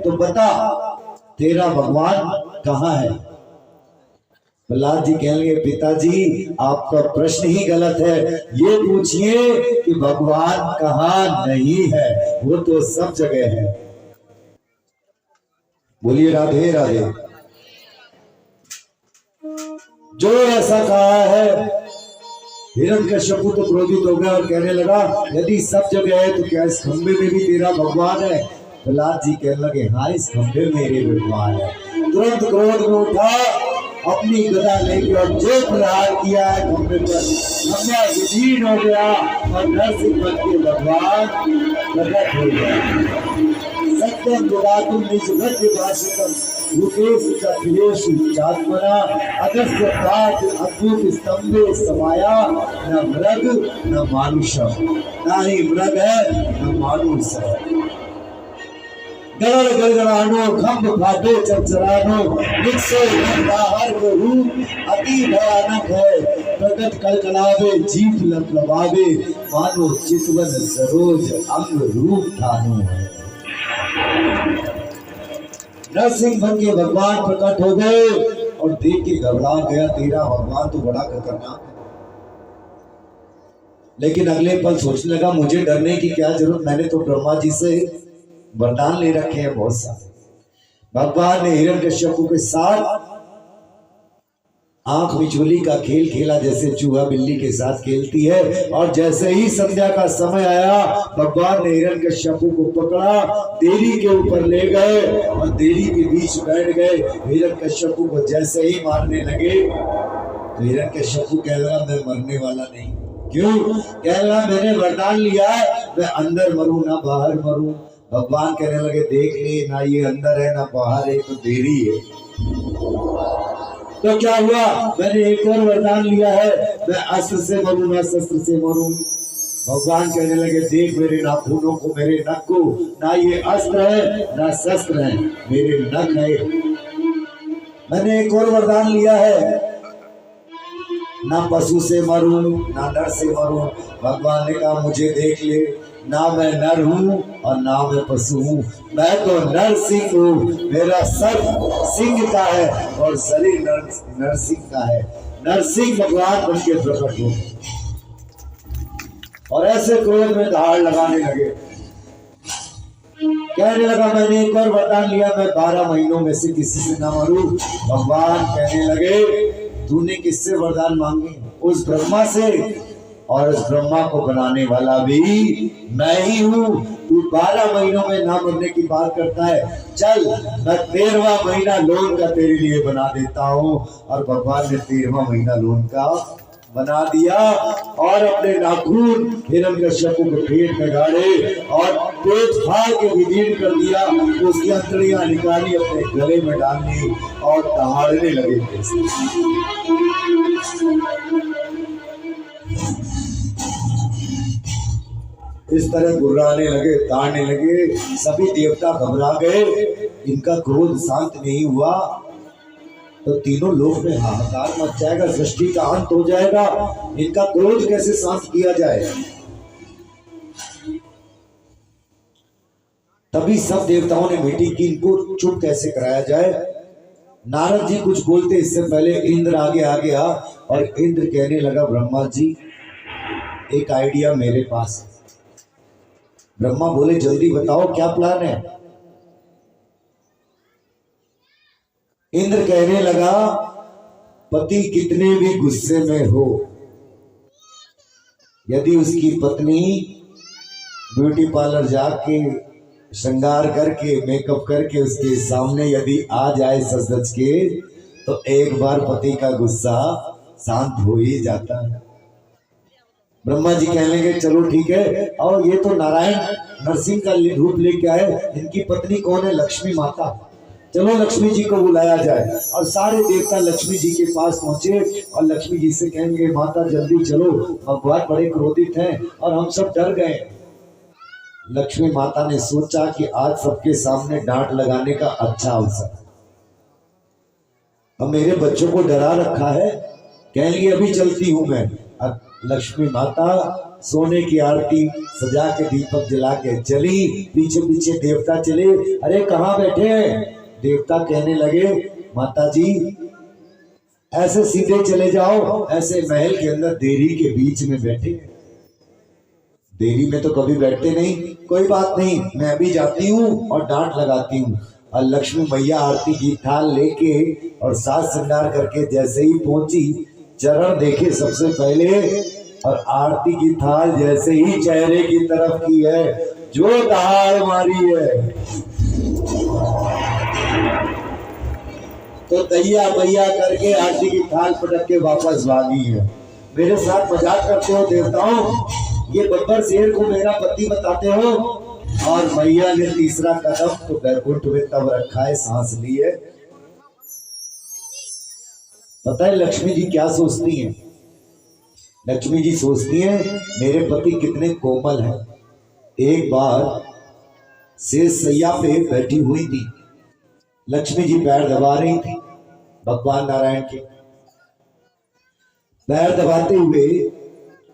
तो बता तेरा भगवान कहाँ है। प्रहलाद जी कहेंगे पिताजी आपका प्रश्न ही गलत है, ये पूछिए कि भगवान कहाँ नहीं है, वो तो सब जगह है। बोलिए राधे राधे। जो ऐसा कहा है, हिरण्यकश्यप तो क्रोधित हो गया और कहने लगा यदि सब जगह है तो क्या इस खंबे में भी तेरा भगवान है। प्रहलाद जी कहने लगे हाँ इस खंबे में मेरे भगवान है। तुरंत क्रोध में उठा, अपनी गदा लेके और जो प्रहार किया है खंबे पर, खंबा विलीन हो गया और नरसिंह बन के भगवान प्रकट हो गया। सत्यम दुरातुम निजगद्य भाषितम रूपेश अखिलेश चात्मना अगस्त्य प्रात अद्भुत स्तंभे समाया न मृग न मानुषम। ना ही मृग है न मानुष है। गड़ गड़गड़ानो खंभ फाटे चरचरानो निकसे बाहर को रूप अति भयानक है। प्रकट कलकलावे जीभ लपलवावे मानो चितवन सरोज अंग रूप ठानो है। नरसिंह बन के भगवान प्रकट हो गए और देख के घबरा गया, तेरा भगवान तो बड़ा खतरनाक है। लेकिन अगले पल सोचने लगा मुझे डरने की क्या जरूरत, मैंने तो ब्रह्मा जी से वरदान ले रखे हैं बहुत सारे। भगवान ने हिरण्यकश्यप के साथ आंख मिचोली का खेल खेला जैसे चूहा बिल्ली के साथ खेलती है। और जैसे ही संध्या का समय आया भगवान ने हिरण्यकश्यप को पकड़ा, देवी के ऊपर ले गए और देवी के बीच बैठ गए। हिरण्यकश्यप को जैसे ही मारने लगे तो हिरण्यकश्यप कह लगा मैं मरने वाला नहीं। क्यों? कह लगा मैंने वरदान लिया है मैं अंदर मरूं ना बाहर मरूं। भगवान कहने लगे देख ले ना ये अंदर है ना बाहर है, तो देवी है। तो क्या हुआ, मैंने एक और वरदान लिया है मैं अस्त्र से मरूं ना शस्त्र से मरूं। भगवान कहने लगे देख मेरे नाखूनों को, मेरे नख को, ना ये अस्त्र है ना शस्त्र है, मेरे नख है। मैंने एक और वरदान लिया है ना पशु से मरूं ना नर से मरूं। भगवान ने कहा मुझे देख ले, ना मैं नर हूं और ना मैं पशु हूं, मैं तो नरसिंह हूं। मेरा सर सिंह का है और शरीर नरसिंह का है। नरसिंह भगवान बन के प्रकट हो और ऐसे क्रोध में दहाड़ लगाने लगे। कहने लगा मैंने एक और वरदान लिया मैं 12 महीनों में से किसी से ना मरूं। भगवान कहने लगे तूने किससे वरदान मांगे? उस ब्रह्मा से, और उस ब्रह्मा को बनाने वाला भी मैं ही हूँ। तू 12 महीनों में ना मरने की बात करता है, चल मैं 13वां महीना लोन का तेरे लिए बना देता हूँ। और भगवान ने 13वां महीना लोन का बना दिया और अपने नाखून हिरण्यकश्यप के पेट में गाड़े और पेट फाड़ के विदीर्ण कर दिया। उसकी अंतड़ियां निकाली अपने गले में डालनी और दहाड़ने लगे। इस तरह गुर्राने लगे, ताड़ने लगे। सभी देवता घबरा गए। इनका क्रोध शांत नहीं हुआ तो तीनों लोक में हाहाकार मच जाएगा, सृष्टि का अंत हो जाएगा। इनका क्रोध कैसे शांत किया जाए? तभी सब देवताओं ने मीटिंग की इनको चुप कैसे कराया जाए। नारद जी कुछ बोलते इससे पहले इंद्र आगे आ गया और इंद्र कहने लगा ब्रह्मा जी एक आइडिया मेरे पास। ब्रह्मा बोले जल्दी बताओ क्या प्लान है। इंद्र कहने लगा पति कितने भी गुस्से में हो, यदि उसकी पत्नी ब्यूटी पार्लर जाके श्रृंगार करके मेकअप करके उसके सामने यदि आ जाए सज धज के, तो एक बार पति का गुस्सा शांत हो ही जाता है। ब्रह्मा जी कहने लगे चलो ठीक है। और ये तो नारायण नरसिंह का रूप लेके आए, इनकी पत्नी कौन है? लक्ष्मी माता। चलो लक्ष्मी जी को बुलाया जाए। और सारे देवता लक्ष्मी जी के पास पहुंचे और लक्ष्मी जी से कहेंगे माता जल्दी चलो, भगवान बड़े क्रोधित हैं और हम सब डर गए। लक्ष्मी माता ने सोचा कि आज सबके सामने डांट लगाने का अच्छा अवसर, अब मेरे बच्चों को डरा रखा है, कह लिए अभी चलती हूं मैं। अब लक्ष्मी माता सोने की आरती सजा के दीपक जला के चली, पीछे पीछे देवता चले। अरे कहाँ बैठे हैं? देवता कहने लगे माता जी ऐसे सीधे चले जाओ, ऐसे महल के अंदर देरी के बीच में बैठे। देरी में तो कभी बैठते नहीं, कोई बात नहीं, मैं अभी जाती हूँ और डांट लगाती हूँ। और लक्ष्मी मैया आरती की थाल लेके और साज श्रृंगार करके जैसे ही पहुंची, चरण देखे सबसे पहले और आरती की थाल जैसे ही चेहरे की तरफ की है, जो दहाड़ मारी है तो दैया भैया करके आरती की थाल पटक के वापस भागी है। मेरे साथ मजाक करते हो देवताओं, ये बब्बर शेर को मेरा पति बताते हो। और मैया ने तीसरा कदम तो बैकुंठ में तब रखा है, सांस ली है। पता है लक्ष्मी जी क्या सोचती हैं? लक्ष्मी जी सोचती हैं मेरे पति कितने कोमल हैं। एक बार शेष सैया पे बैठी हुई थी, लक्ष्मी जी पैर दबा रही थी भगवान नारायण के। पैर दबाते हुए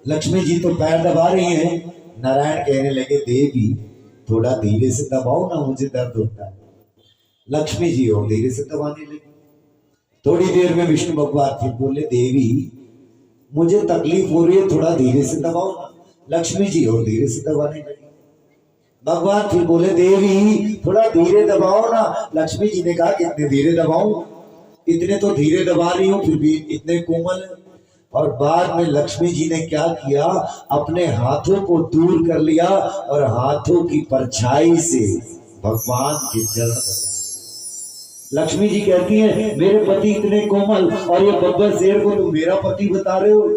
लक्ष्मी जी तो पैर दबा रही हैं, नारायण कहने लगे देवी थोड़ा धीरे से दबाओ ना, मुझे दर्द होता है। लक्ष्मी जी और धीरे से दबाने लगी। थोड़ी देर में विष्णु भगवान फिर बोले देवी मुझे तकलीफ हो रही है, थोड़ा धीरे से दबाओ ना। लक्ष्मी जी और धीरे से दबाने लगी। भगवान फिर बोले देवी थोड़ा धीरे दबाओ ना। लक्ष्मी जी ने कहा कितने धीरे दबाऊं, इतने तो धीरे दबा रही हूं फिर भी इतने कोमल। और बाद में लक्ष्मी जी ने क्या किया, अपने हाथों को दूर कर लिया और हाथों की परछाई से भगवान के चरण। लक्ष्मी जी कहती है मेरे पति इतने कोमल और ये बब्बर शेर को तुम मेरा पति बता रहे हो।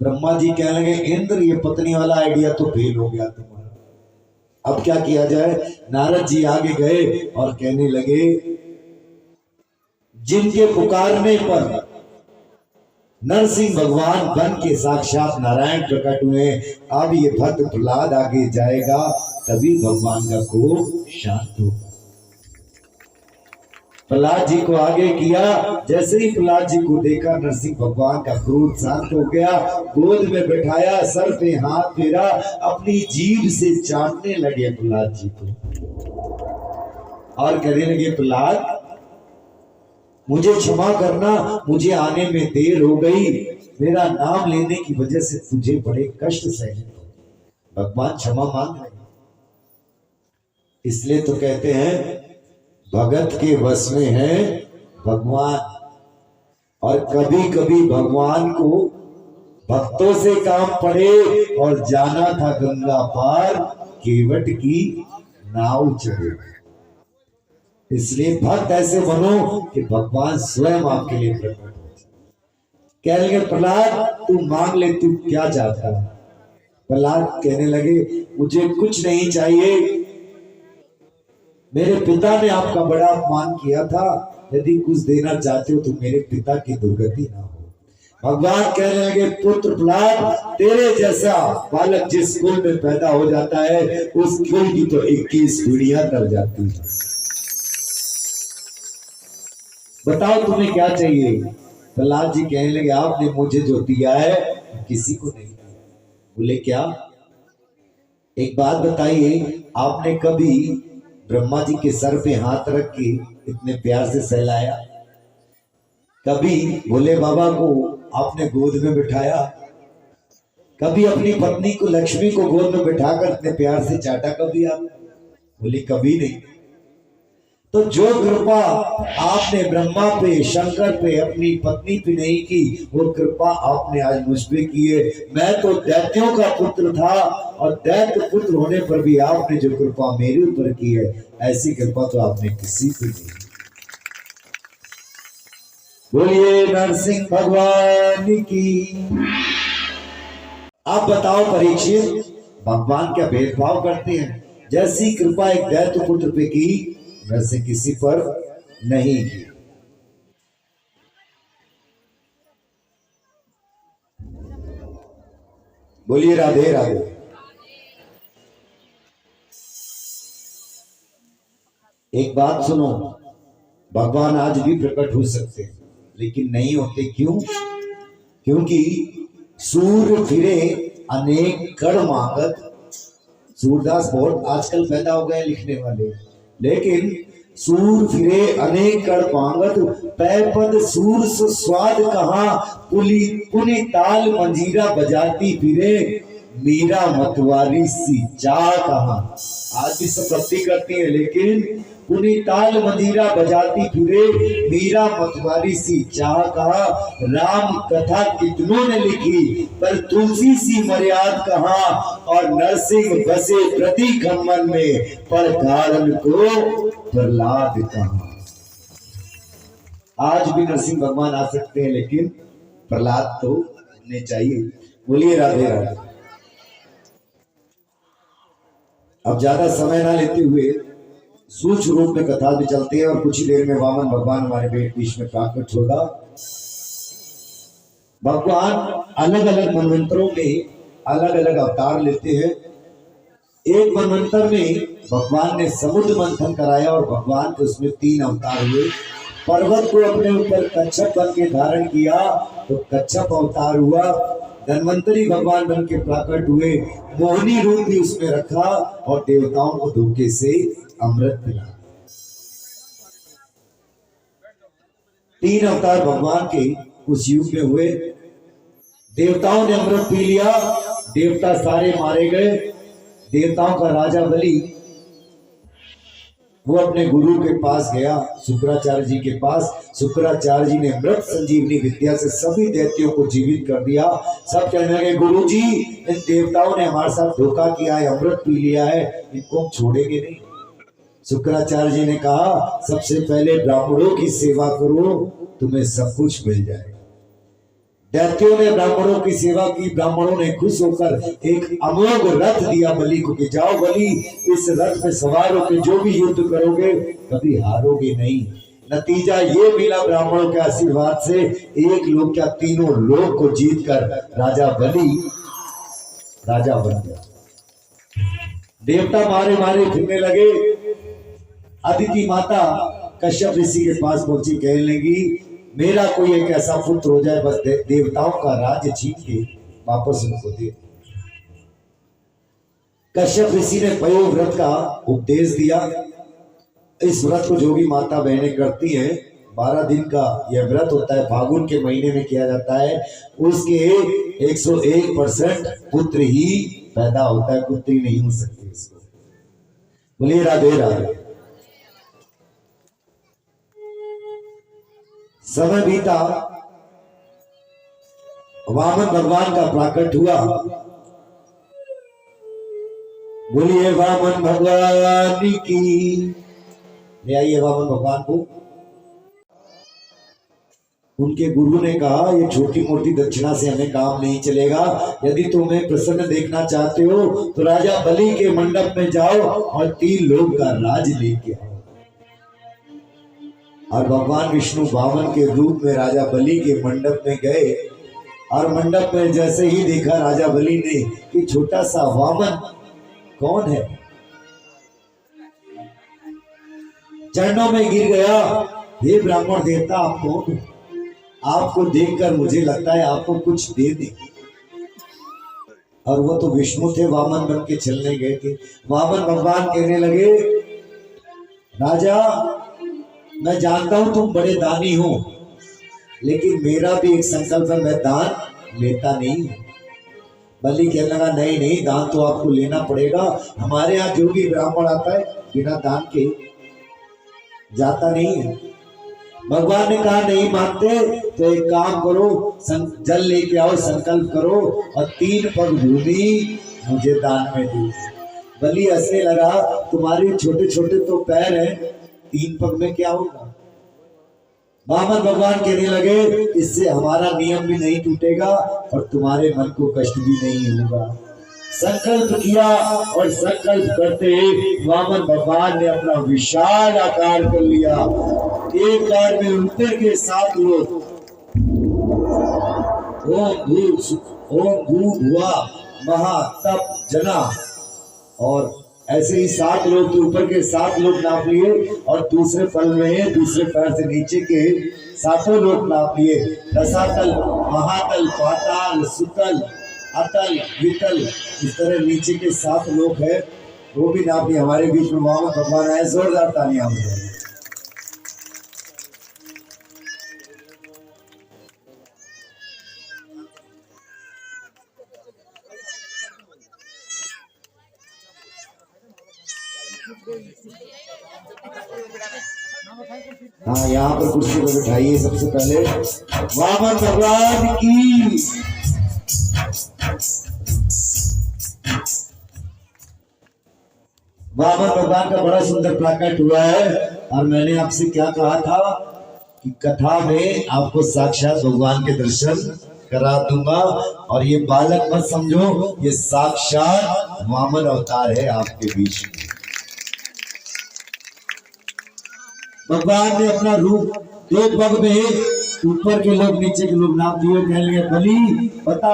ब्रह्मा जी कहने लगे इंद्र ये पत्नी वाला आइडिया तो फेल हो गया तुम्हारा, अब क्या किया जाए। नारद जी आगे गए और कहने लगे जिनके पुकारने पर नरसिंह भगवान बन के साक्षात नारायण प्रकट हुए, अब ये भक्त प्रहलाद आगे जाएगा तभी भगवान का कोप शांत होगा। प्रहलाद जी को आगे किया, जैसे ही प्रहलाद जी को देखा नरसिंह भगवान का क्रोध शांत हो गया, गोद में बैठाया, सर पे हाथ फेरा, अपनी जीभ से चाटने लगे प्रहलाद जी को और कहने लगे प्रहलाद मुझे क्षमा करना, मुझे आने में देर हो गई, मेरा नाम लेने की वजह से तुझे बड़े कष्ट सहने। भगवान क्षमा मांग रहे, इसलिए तो कहते हैं भगत के वश में है भगवान। और कभी कभी भगवान को भक्तों से काम पड़े और जाना था गंगा पार, केवट की नाव चढ़े। इसलिए भक्त ऐसे बनो कि भगवान स्वयं आपके लिए प्रकट हो। कह लगे प्रहलाद तू मांग ले, तू क्या चाहता है। प्रहलाद कहने लगे मुझे कुछ नहीं चाहिए, मेरे पिता ने आपका बड़ा अपमान किया था, यदि कुछ देना चाहते हो तो मेरे पिता की दुर्गति ना हो। भगवान कहने लगे पुत्र प्रहलाद तेरे जैसा बालक जिस कुल में पैदा हो जाता है उस कुल की तो 21 पीढ़ियां कर जाती है। बताओ तुम्हें क्या चाहिए। प्रहलाद जी कहने लगे आपने मुझे जो दिया है किसी को नहीं दिया। बोले क्या? एक बात बताइए, आपने कभी ब्रह्मा जी के सर पे हाथ रख के इतने प्यार से सहलाया? कभी भोले बाबा को आपने गोद में बिठाया? कभी अपनी पत्नी को लक्ष्मी को गोद में बिठाकर इतने प्यार से चाटा कभी आप? बोले कभी नहीं। तो जो कृपा आपने ब्रह्मा पे, शंकर पे, अपनी पत्नी पे नहीं की, वो कृपा आपने आज मुझ पे की है। मैं तो दैत्यों का पुत्र था और दैत्य पुत्र होने पर भी आपने जो कृपा मेरे ऊपर की है, ऐसी कृपा तो आपने किसी पे नहीं। बोलिए नरसिंह भगवान की। आप बताओ परीक्षित, भगवान क्या भेदभाव करते हैं? जैसी कृपा एक दैत्य पुत्र पे की वैसे किसी पर नहीं की। बोलिए राधे राधे। एक बात सुनो, भगवान आज भी प्रकट हो सकते हैं लेकिन नहीं होते। क्यों? क्योंकि सूर फिरे अनेक कण मांगत। सूरदास बहुत आजकल पैदा हो गए लिखने वाले, लेकिन सूर फिरे अनेक कण मांगत, पै पद सूर स्वाद कहा, पुली पुनि ताल मंजीरा बजाती फिरे, मीरा मतवारी सी चाह कहा। आज भी सब भक्ति करती है, लेकिन पुनी ताल मंजीरा बजाती फिरे, मीरा मतवारी सी चाह कहा। राम कथा कितनों ने लिखी, पर तुलसी सी मर्याद कहा, और नरसिंह बसे प्रति खम्मन में, पर कारण को प्रहलाद कहा। आज भी नरसिंह भगवान आ सकते हैं, लेकिन प्रहलाद तो होने चाहिए। बोलिए राधे राधे। अब ज्यादा समय ना लेते हुए सूक्ष्म रूप में कथा भी चलती है, और कुछ ही देर में वामन भगवान हमारे बीच में प्रकट होगा। भगवान अलग अलग मनवंतरों में अलग अलग अवतार लेते हैं। एक मनवंतर में भगवान ने समुद्र मंथन कराया, और भगवान के उसमें 3 अवतार हुए। पर्वत को अपने ऊपर कच्छप बन के धारण किया तो कच्छप अवतार हुआ। धन्वंतरी भगवान बन के प्रकट हुए, मोहिनी रूप भी उसमें रखा, और देवताओं को धोखे से अमृत पिला। 3 अवतार भगवान के उस युग में हुए। देवताओं ने अमृत पी लिया, देवता सारे मारे गए। देवताओं का राजा बलि, वो अपने गुरु के पास गया, शुक्राचार्य जी के पास। शुक्राचार्य जी ने अमृत संजीवनी विद्या से सभी दैत्यों को जीवित कर दिया। सब कहने लगे, गुरु जी इन देवताओं ने हमारे साथ धोखा किया है, अमृत पी लिया है, इनको हम छोड़ेंगे नहीं। शुक्राचार्य जी ने कहा, सबसे पहले ब्राह्मणों की सेवा करो, तुम्हें सब कुछ मिल जाएगा। दैत्यों ने ब्राह्मणों की सेवा की। ब्राह्मणों ने खुश होकर एक अमोघ रथ दिया बलि को, कि जाओ बलि, इस रथ में सवार होकर जो भी युद्ध करोगे कभी हारोगे नहीं। नतीजा ये मिला ब्राह्मणों के आशीर्वाद से, एक लोक क्या 3 लोक को जीतकर राजा बलि राजा बन गया। देवता मारे मारे फिरने लगे। अदिति माता कश्यप ऋषि के पास पहुंची, कहने लगी, मेरा कोई एक ऐसा पुत्र हो जाए, बस देवताओं का राज्य छीन के वापस उनको दे। कश्यप ऋषि ने पयो व्रत का उपदेश दिया। इस व्रत को जो भी माता बहनें करती हैं, 12 दिन का यह व्रत होता है, फागुन के महीने में किया जाता है। उसके 101% पुत्र ही पैदा होता है, पुत्री नहीं हो सकती इसको। बोलिए राधे राधे। समय बीता, वामन भगवान का प्राकट हुआ। बोलिए वामन भगवान की। ले आइए वामन भगवान को। उनके गुरु ने कहा, ये छोटी मोटी दक्षिणा से हमें काम नहीं चलेगा। यदि तुम्हें प्रसन्न देखना चाहते हो तो राजा बलि के मंडप में जाओ और 3 लोक का राज लेके आओ। और भगवान विष्णु वामन के रूप में राजा बलि के मंडप में गए, और मंडप में जैसे ही देखा राजा बलि ने कि छोटा सा वामन कौन है, चरणों में गिर गया। हे ब्राह्मण देवता, आप कौन हो? आपको देखकर मुझे लगता है आपको कुछ दे दे। और वो तो विष्णु थे, वामन बन के चलने गए थे। वामन भगवान कहने लगे, राजा मैं जानता हूं तुम बड़े दानी हो, लेकिन मेरा भी एक संकल्प है, मैं दान लेता नहीं हूं। बलि कहने लगा, नहीं नहीं, दान तो आपको लेना पड़ेगा। हमारे यहाँ जो भी ब्राह्मण आता है बिना दान के जाता नहीं है। भगवान ने कहा, नहीं मानते तो एक काम करो, जल लेके आओ, संकल्प करो, और 3 पग भूमि मुझे दान में दो। बलि हंसने लगा, तुम्हारे छोटे छोटे तो पैर हैं, 3 पग में क्या होगा? वामन भगवान कहने लगे, इससे हमारा नियम भी नहीं टूटेगा और तुम्हारे मन को कष्ट भी नहीं होगा। संकल्प किया, और संकल्प करते वामन भगवान ने अपना विशाल आकार कर लिया। एक बार में उतर के 7 लोग, ओम भू भुआ महा तप जना, और ऐसे ही 7 लोग के ऊपर के 7 लोग नाप लिए, और दूसरे पल में दूसरे पैर से नीचे के सातों लोक नाप लिए, रसातल, महातल, पाताल, सुतल, अतल, वितल, इस तरह नीचे के 7 लोक है वो भी नाप लिए। हमारे बीच में मोहम्मद भगवान आए, जोरदार तालियां हो जाए। हाँ, यहाँ पर कुर्सी पर बिठाइए सबसे पहले। वामन भगवान की। वामन भगवान का बड़ा सुंदर प्राकट हुआ है और मैंने आपसे क्या कहा था कि कथा में आपको साक्षात भगवान के दर्शन करा दूंगा। और ये बालक मत समझो, ये साक्षात वामन अवतार है आपके बीच में। भगवान ने अपना रूप 2 पग में, ऊपर के लोग नीचे के लोग नाप दिए। कहने लगे बलि बता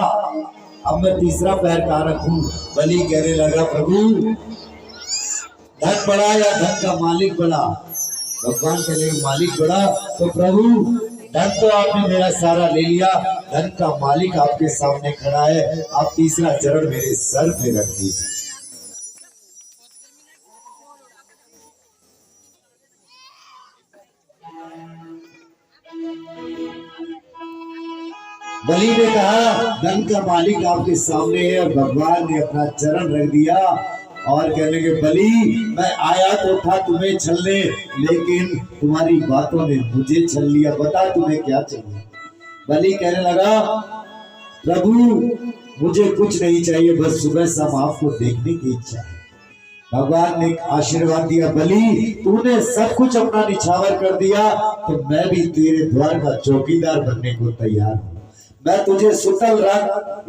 अब मैं तीसरा पैर कहाँ रखूं। बलि कहने लगा प्रभु धन बड़ा या धन का मालिक बड़ा। भगवान कहने लगे मालिक बड़ा तो प्रभु धन तो आपने मेरा सारा ले लिया, धन का मालिक आपके सामने खड़ा है, आप तीसरा चरण मेरे सर पे रख दीजिए। बलि ने कहा धन का मालिक आपके सामने है और भगवान ने अपना चरण रख दिया और कहने लगे बलि मैं आया तो था तुम्हें छलने, लेकिन तुम्हारी बातों ने मुझे छल लिया, बता तुम्हें क्या चाहिए। बलि कहने लगा प्रभु मुझे कुछ नहीं चाहिए, बस सुबह शाम आपको देखने की इच्छा है। भगवान ने आशीर्वाद दिया बलि तूने सब कुछ अपना निछावर कर दिया तो मैं भी तेरे द्वार का चौकीदार बनने को तैयार हूँ। मैं तुझे सुतल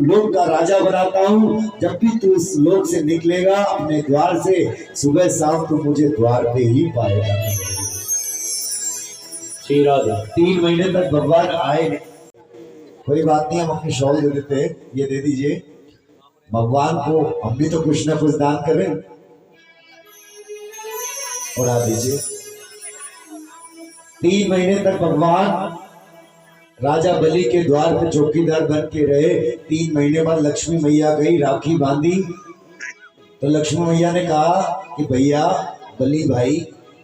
लोक का राजा बनाता हूँ। जब भी तू इस लोक से निकलेगा अपने द्वार से, सुबह शाम तू मुझे द्वार पे ही पाएगा। 3 महीने तक भगवान आए। कोई बात नहीं, हम अपनी शॉल दे देते हैं, ये दे दीजिए भगवान को। हम भी तो कुछ ना कुछ दान करें, उड़ा दीजिए। 3 महीने तक भगवान राजा बलि के द्वार पे चौकीदार बन के रहे। 3 महीने बाद लक्ष्मी मैया गई, राखी बांधी तो लक्ष्मी मैया ने कहा कि भैया बलि भाई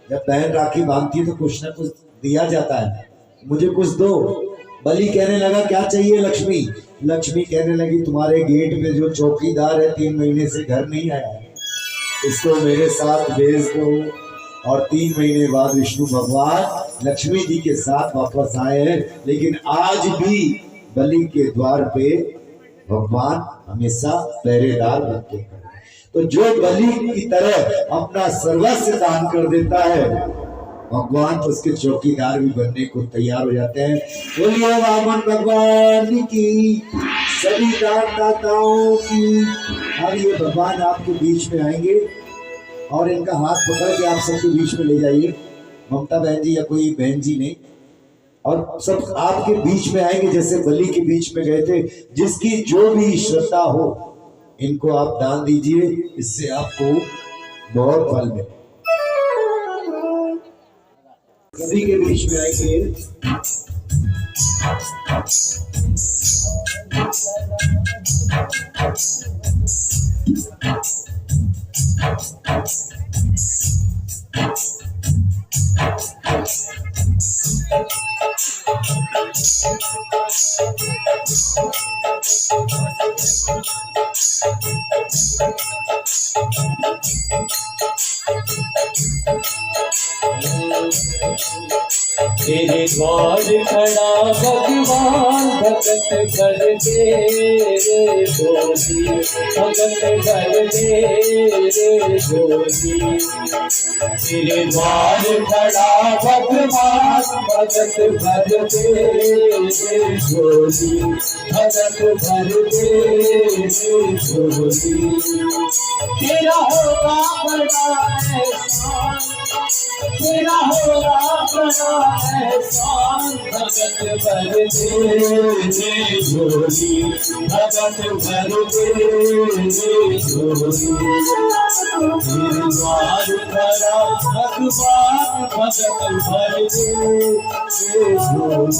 जब बहन राखी बांधती है तो कुछ ना कुछ दिया जाता है, मुझे कुछ दो। बलि कहने लगा क्या चाहिए लक्ष्मी। लक्ष्मी कहने लगी तुम्हारे गेट पे जो चौकीदार है 3 महीने से घर नहीं आया है, इसको मेरे साथ भेज दो। और 3 महीने बाद विष्णु भगवान लक्ष्मी जी के साथ वापस आए हैं। लेकिन आज भी बलि के द्वार पे भगवान हमेशा पहरेदार बनते हैं। तो जो बलि की तरह अपना सर्वस्व दान कर देता है भगवान तो उसके चौकीदार भी बनने को तैयार हो जाते हैं। बोलिए वामन भगवान की, सभी दानदाताओं की। अब ये भगवान आपके बीच में आएंगे और इनका हाथ पकड़ के आप सबके बीच में ले जाइए। ममता बहन जी या कोई बहन जी ने, और सब आपके बीच में आएंगे जैसे बलि के बीच में गए थे। जिसकी जो भी श्रद्धा हो इनको आप दान दीजिए, इससे आपको बहुत फल मिले। सभी के बीच में आएंगे। तेरे द्वार खड़ा भगवान भगत कर दे रे गोदी, भगत कर दे रे गोदी। तेरे द्वार खड़ा भगवान भगत कर दे रे गोदी, भगत कर दे रे गोदी। तेरा होगा बड़ा एहसान, तेरा होगा बड़ा एहसान भगत भर दे झोली भगत भर दे झोली तेरे द्वार भरा भगवान भगत भर दे झोली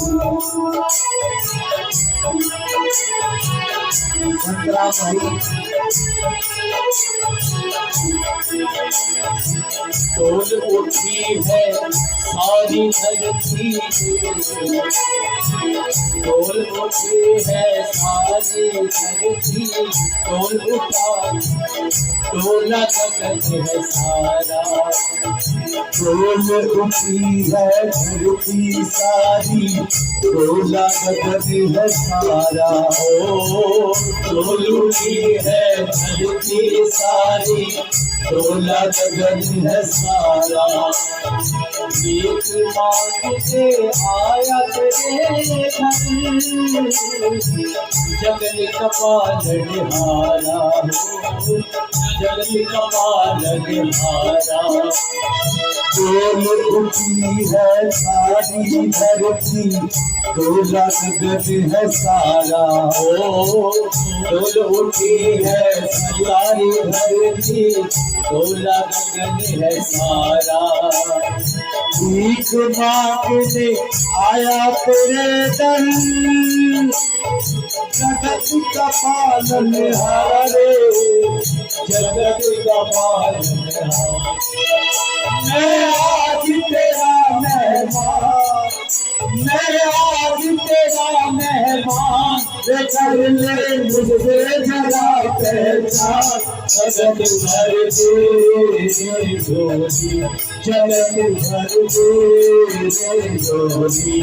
संतरा भाई डोल उठी है सारी धरती डोल उठी है सारी धरती डोल उठा डोला गगन है सारा डोल उठी है धरती सारी डोला गगन है सारा ओ डोल उठी है धरती सारी डोला गगन है सारा भीख मांगते आया तेरे घर जगन कपाल निहारा जगन कपाल निहारा डोल उठी है सारी धरती डोला गगन है सारा ओ डोल उठी है सारी धरती डोला गगन है सारा भीख मांगने आया तेरे दर जगत का पालन हारे जगत का पालन मैं आज तेरा मेहमान मैं आज तेरा मेहमान कर ले मुझसे जरा पहचान जगत भर दे झोली जगत भर दे झोली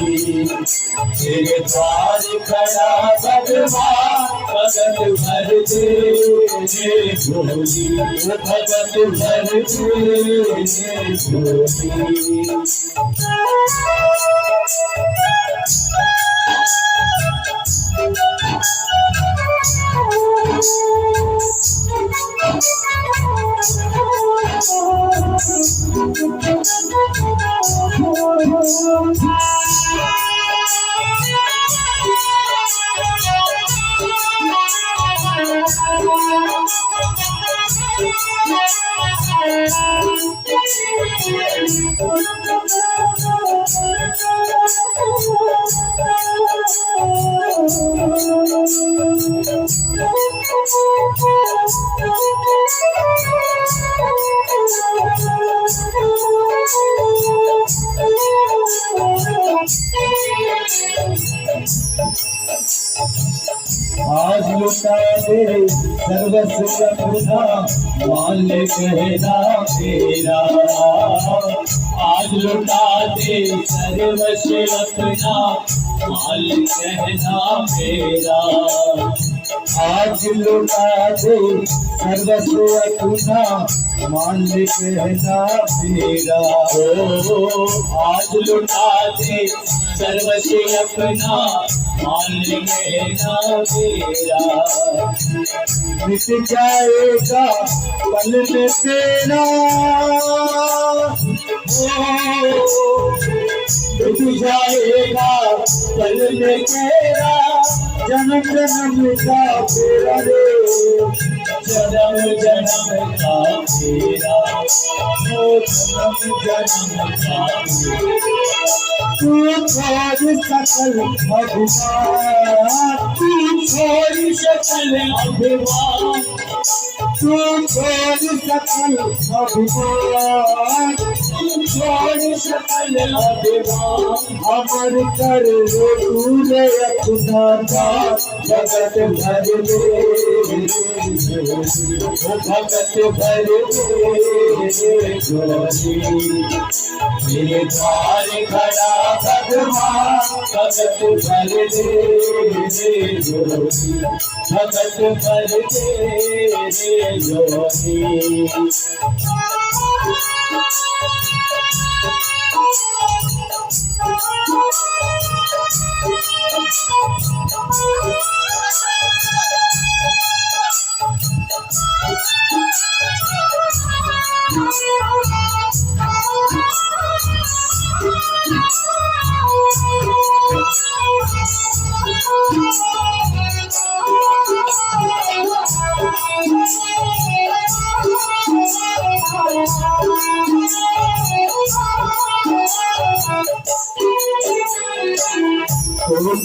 तेरे द्वार खड़ा भगवान भगत भर दे झोली भगत भर दे झोली आज लुटा दे सर्वस्व अपना मालिक कहना तेरा आज लुटा दे सर्वस्व अपना मालिक कहना तेरा आज लुटा दे सर्वस्व अपना मालिक कहना तेरा आज लुटा दे सर्वस्व अपना मालिक कहना तेरा मिट जाएगा पल में तेरा मिट जाएगा पल में तेरा जन्म जन्म का तेरा रे जन्म जन्म का तेरा जन्म जन्म का तू छोड़ सकल भगवान तू छोड़ सकल अभिमान तू छोड़ सकल भगवान छोड़ सकल अभिमान अमर कर तूने अपना दास जगत भर दे भगत भर दे झोली मेरे द्वार खड़ा भगवान भगत भर दे झोली भगत भर दे झोली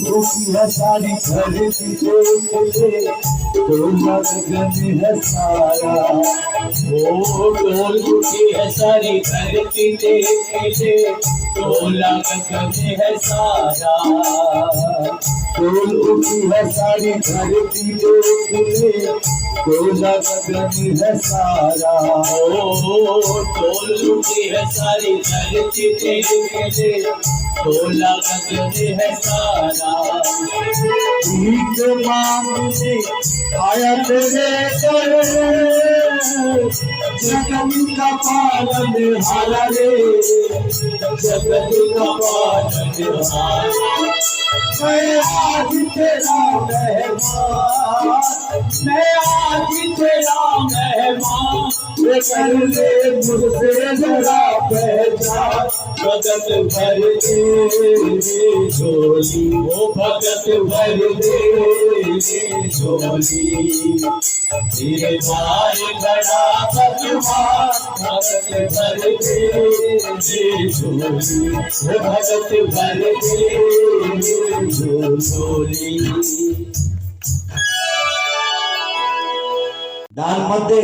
दुखी है सारी धरती देख ले, डोला गगन है सारा। ओ डोल उठी है सारी धरती देख ले, डोला गगन है सारा। डोल उठी है सारी धरती देख ले, डोला गगन है सारा। ओ डोल उठी है सारी धरती देख ले, डोला गगन है सारा। भीख मांगने आया तेरे दर, जगत का पालन हारा रे, जगत का पालनहार। मैं आज तेरा मेहमान, मैं आज तेरा मेहमान, कर ले मुझसे जरा पहचान। भगत भर दे झोली, ओ भगत भर दे झोली। तेरे द्वार बड़ा भगवान, भगत भर दे झोली, ओ भगत भर दे झोली। दान मत दे,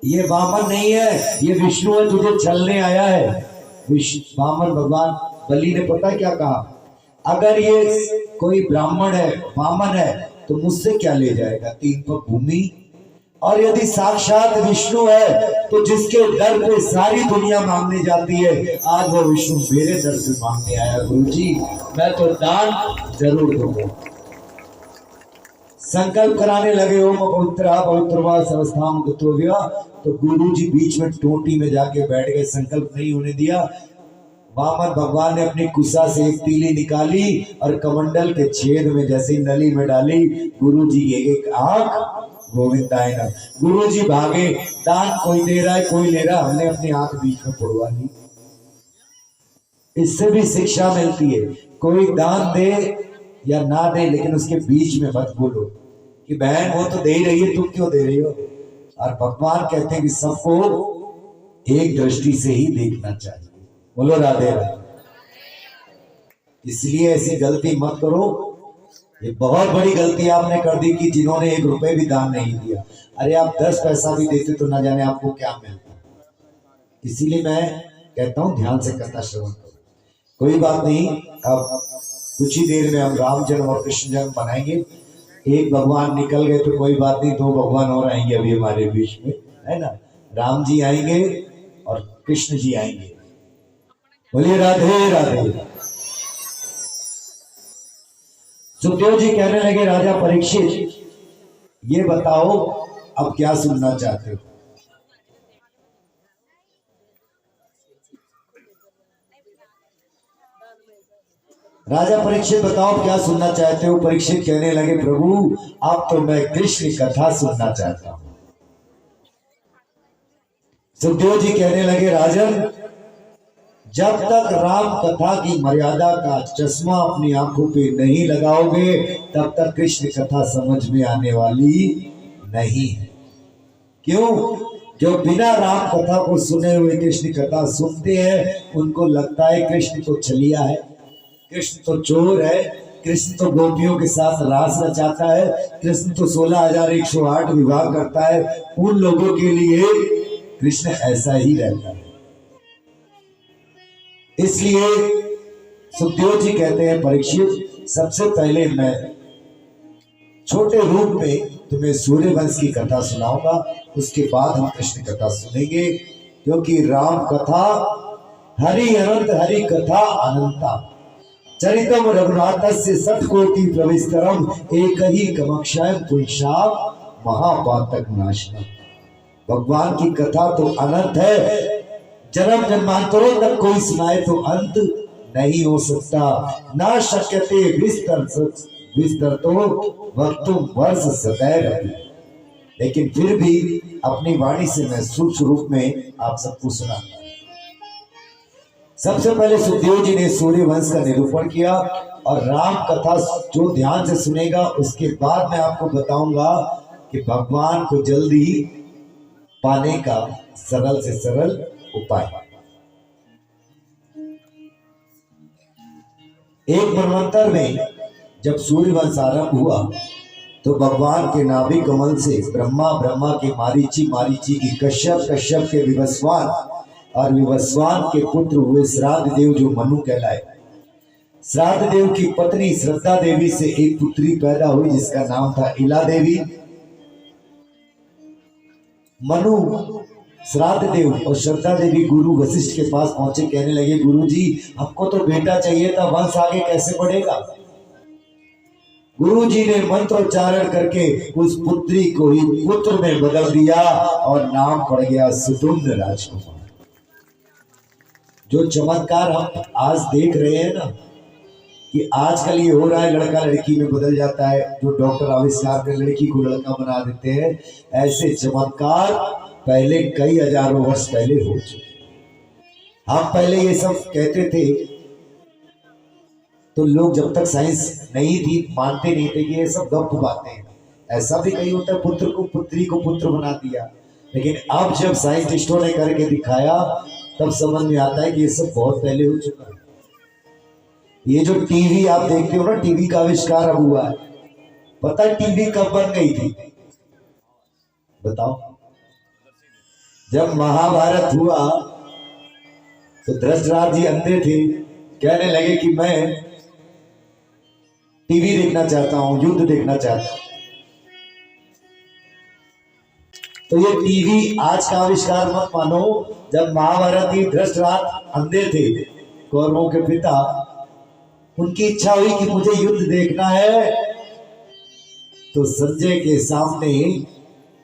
ये वामन नहीं है, ये विष्णु है, तुझे छलने आया है। वामन भगवान बलि ने पता क्या कहा, अगर ये कोई ब्राह्मण है, वामन है, तो मुझसे क्या ले जाएगा, 3 पग भूमि। और यदि साक्षात विष्णु है तो जिसके दर पे सारी दुनिया मांगने जाती है, आज वो विष्णु मेरे दर पे मांगने आया। गुरुजी मैं तो दान जरूर दूंगा। संकल्प कराने लगे, ओम पवित्र पवित्रवा संस्थाम गुत्रोव्या। तो गुरुजी बीच में टोटी में जाके बैठ गए, संकल्प नहीं होने दिया। वामन भगवान ने अपनी कुसा से एक तीली निकाली और कमंडल के छेद में जैसे नली में डाली। गुरुजी की एक आंख गोविंदाय नमः। गुरुजी भागे, दान कोई दे रहा है कोई ले रहा, हमने अपनी आंख बीच में पुड़वा ली। इससे भी शिक्षा मिलती है, कोई दान दे या ना दे, लेकिन उसके बीच में मत बोलो कि बहन वो तो दे ही रही है, तुम क्यों दे रही हो। और भगवान कहते हैं कि सबको एक दृष्टि से ही देखना चाहिए। बोलो राधे राधे। इसलिए ऐसी गलती मत करो, ये बहुत बड़ी गलती आपने कर दी कि जिन्होंने 1 रुपए भी दान नहीं दिया। अरे आप 10 पैसा भी देते तो ना जाने आपको क्या मिलता। इसीलिए मैं कहता हूं ध्यान से कथा श्रवण करो। कोई बात नहीं, अब कुछ ही देर में हम राम जन्म और कृष्ण जन्म बनाएंगे। एक भगवान निकल गए तो कोई बात नहीं, 2 भगवान और आएंगे अभी हमारे बीच में, है ना। राम जी आएंगे और कृष्ण जी आएंगे। बोलिए राधे राधे। सुखदेव जी कहने लगे, राजा परीक्षित ये बताओ अब क्या सुनना चाहते हो। राजा परीक्षित बताओ क्या सुनना चाहते हो। परीक्षित कहने लगे, प्रभु अब तो मैं कृष्ण कथा सुनना चाहता हूं। सुखदेव जी कहने लगे, राजन जब तक राम कथा की मर्यादा का चश्मा अपनी आंखों पे नहीं लगाओगे तब तक कृष्ण कथा समझ में आने वाली नहीं है। क्यों? जो बिना राम कथा को सुने हुए कृष्ण कथा सुनते हैं उनको लगता है कृष्ण तो छलिया है, कृष्ण तो चोर है, कृष्ण तो गोपियों के साथ रास रचाता है, कृष्ण तो 16,108 विवाह करता है। उन लोगों के लिए कृष्ण ऐसा ही रहता है। इसलिए सुखदेव जी कहते हैं, परीक्षित सबसे पहले मैं छोटे रूप में तुम्हें सूर्यवंश की कथा सुनाऊंगा, उसके बाद हम कृष्ण कथा सुनेंगे। क्योंकि राम कथा हरि अनंत, हरि कथा अनंता, चरितम रघुनाथस्य षट्कोटि प्रविस्तरम, एक ही कमक्षय पुंसाम महापातक नाशनम। भगवान की कथा तो अनंत है, जन्म जन्मांतरों तक कोई सुनाए तो अंत नहीं हो सकता। ना शक्यते विस्तर तो वक्तुम वर्ष सदैव। लेकिन फिर भी अपनी वाणी से मैं सूक्ष्म रूप में आप सबको सुनाता हूं। सबसे पहले सुखदेव जी ने सूर्यवंश का निरूपण किया और राम कथा जो ध्यान से सुनेगा उसके बाद मैं आपको बताऊंगा कि भगवान को जल्दी पाने का सरल से सरल उपाय। एक मनवंतर में जब सूर्यवंश आरंभ हुआ तो भगवान के नाभि कमल से ब्रह्मा के मारीची की कश्यप के विवस्वान और विवस्वान के पुत्र हुए श्राद्ध देव जो मनु कहलाए। श्राद्ध देव की पत्नी श्रद्धा देवी से एक पुत्री पैदा हुई जिसका नाम था इला देवी। मनु, श्राद्ध देव और श्रद्धा देवी गुरु वशिष्ठ के पास पहुंचे, कहने लगे गुरु जी हमको तो बेटा चाहिए था, वंश आगे कैसे बढ़ेगा। गुरु जी ने मंत्रोच्चारण करके उस पुत्री को ही पुत्र में बदल दिया और नाम पड़ गया सुदुम्न राजकुमार। जो चमत्कार हम आज देख रहे हैं ना कि आजकल ये हो रहा है, लड़का लड़की में बदल जाता है, जो डॉक्टर आविष्कार कर लड़की को लड़का बना देते हैं, ऐसे चमत्कार पहले कई हजारों वर्ष पहले हो चुके। हम पहले ये सब कहते थे तो लोग जब तक साइंस नहीं थी मानते नहीं थे कि ये सब गप बातें हैं। ऐसा भी कहीं होता है, पुत्र को पुत्री को पुत्र बना दिया, लेकिन अब जब साइंटिस्टों ने करके दिखाया तब समझ में आता है कि ये सब बहुत पहले हो चुका है। ये जो टीवी आप देखते हो ना, टीवी का आविष्कार अब हुआ है। पता है टीवी कब बन गई थी? बताओ। जब महाभारत हुआ तो धृतराष्ट्र जी अंधे थे, कहने लगे कि मैं टीवी देखना चाहता हूं, युद्ध देखना चाहता हूं। तो ये टीवी आज का आविष्कार मत मानो। जब महाभारत की धृतराष्ट्र अंधे थे, कौरवों के पिता, उनकी इच्छा हुई कि मुझे युद्ध देखना है, तो संजय के सामने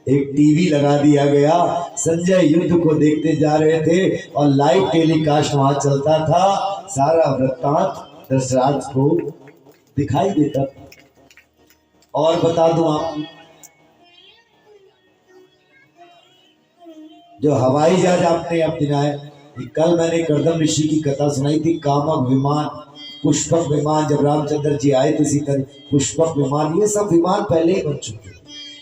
एक टीवी लगा दिया गया। संजय युद्ध को देखते जा रहे थे और लाइव टेलीकास्ट वहां चलता था। सारा वृत्तांत धृतराष्ट्र को दिखाई देता। और बता दूं आपको, जो हवाई जहाज आपने अब दिखाया, कल मैंने कर्दम ऋषि की कथा सुनाई थी, कामक विमान, पुष्पक विमान, जब रामचंद्र जी आए थे सीता, पुष्पक विमान, ये सब विमान पहले ही बन चुके।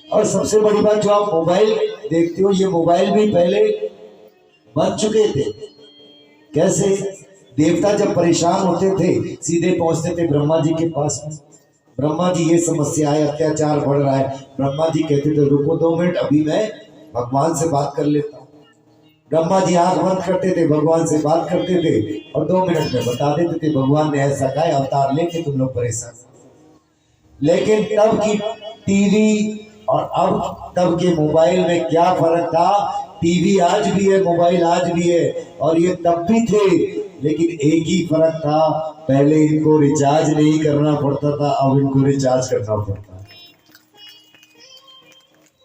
और सबसे बड़ी बात, जो आप मोबाइल देखते हो, ये मोबाइल भी पहले बन चुके थे। कैसे? देवता जब परेशान होते थे सीधे पहुंचते थे ब्रह्मा जी के पास में। ब्रह्मा जी ये समस्या है, अत्याचार बढ़ रहा है। ब्रह्मा जी कहते थे रुको 2 मिनट, अभी मैं भगवान से बात कर लेता हूँ। ब्रह्मा जी आंख बंद करते थे, भगवान से बात करते थे और 2 मिनट में बता देते थे भगवान ने ऐसा कहा, अवतार लेके तुम लोग परेशान। लेकिन तब की टीवी और अब तब के मोबाइल में क्या फर्क था? टीवी आज भी है, मोबाइल आज भी है, और ये तब भी थे, लेकिन एक ही फर्क था, पहले इनको रिचार्ज नहीं करना पड़ता था, अब इनको रिचार्ज करना पड़ता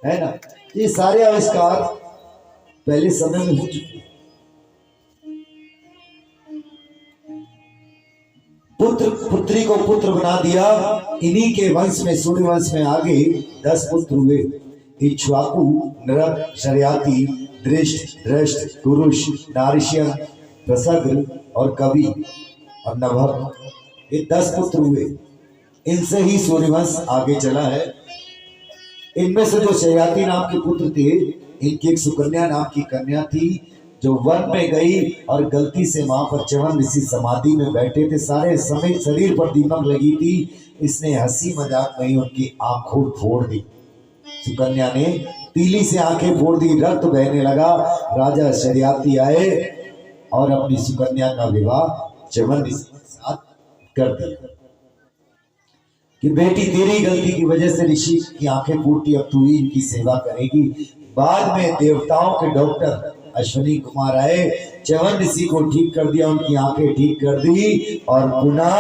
है ना। ये सारे आविष्कार पहले समय में हो चुके। पुत्र पुत्री को पुत्र बना दिया। इन्हीं के वंश में, सूर्य वंश में आगे 10 पुत्र हुए। इक्ष्वाकु, नरक, शर्याति, दृष्ट, दृष्ट, कुरुष, नारिष्यन, प्रसग्र और कवि और नभक, ये 10 पुत्र हुए। इनसे ही सूर्यवंश आगे चला है। इनमें से जो शर्याति नाम के पुत्र थे, इनकी एक सुकन्या नाम की कन्या थी जो वन में गई और गलती से वहां पर च्यवन ऋषि समाधि में बैठे थे, सारे समय शरीर पर दीमक लगी थी। इसने हंसी मजाक में उनकी आंखों फोड़ दी। सुकन्या ने तीली से आंखें फोड़ दी, रक्त बहने लगा। राजा शर्याति आए और अपनी सुकन्या का विवाह च्यवन ऋषि के साथ कर दिया कि बेटी तेरी गलती की वजह से ऋषि की आंखें फूटी, अब तू ही इनकी सेवा करेगी। बाद में देवताओं के डॉक्टर अश्विनी कुमार आए, च्यवन ऋषि को ठीक कर दिया, उनकी आंखें ठीक कर दी और पुनः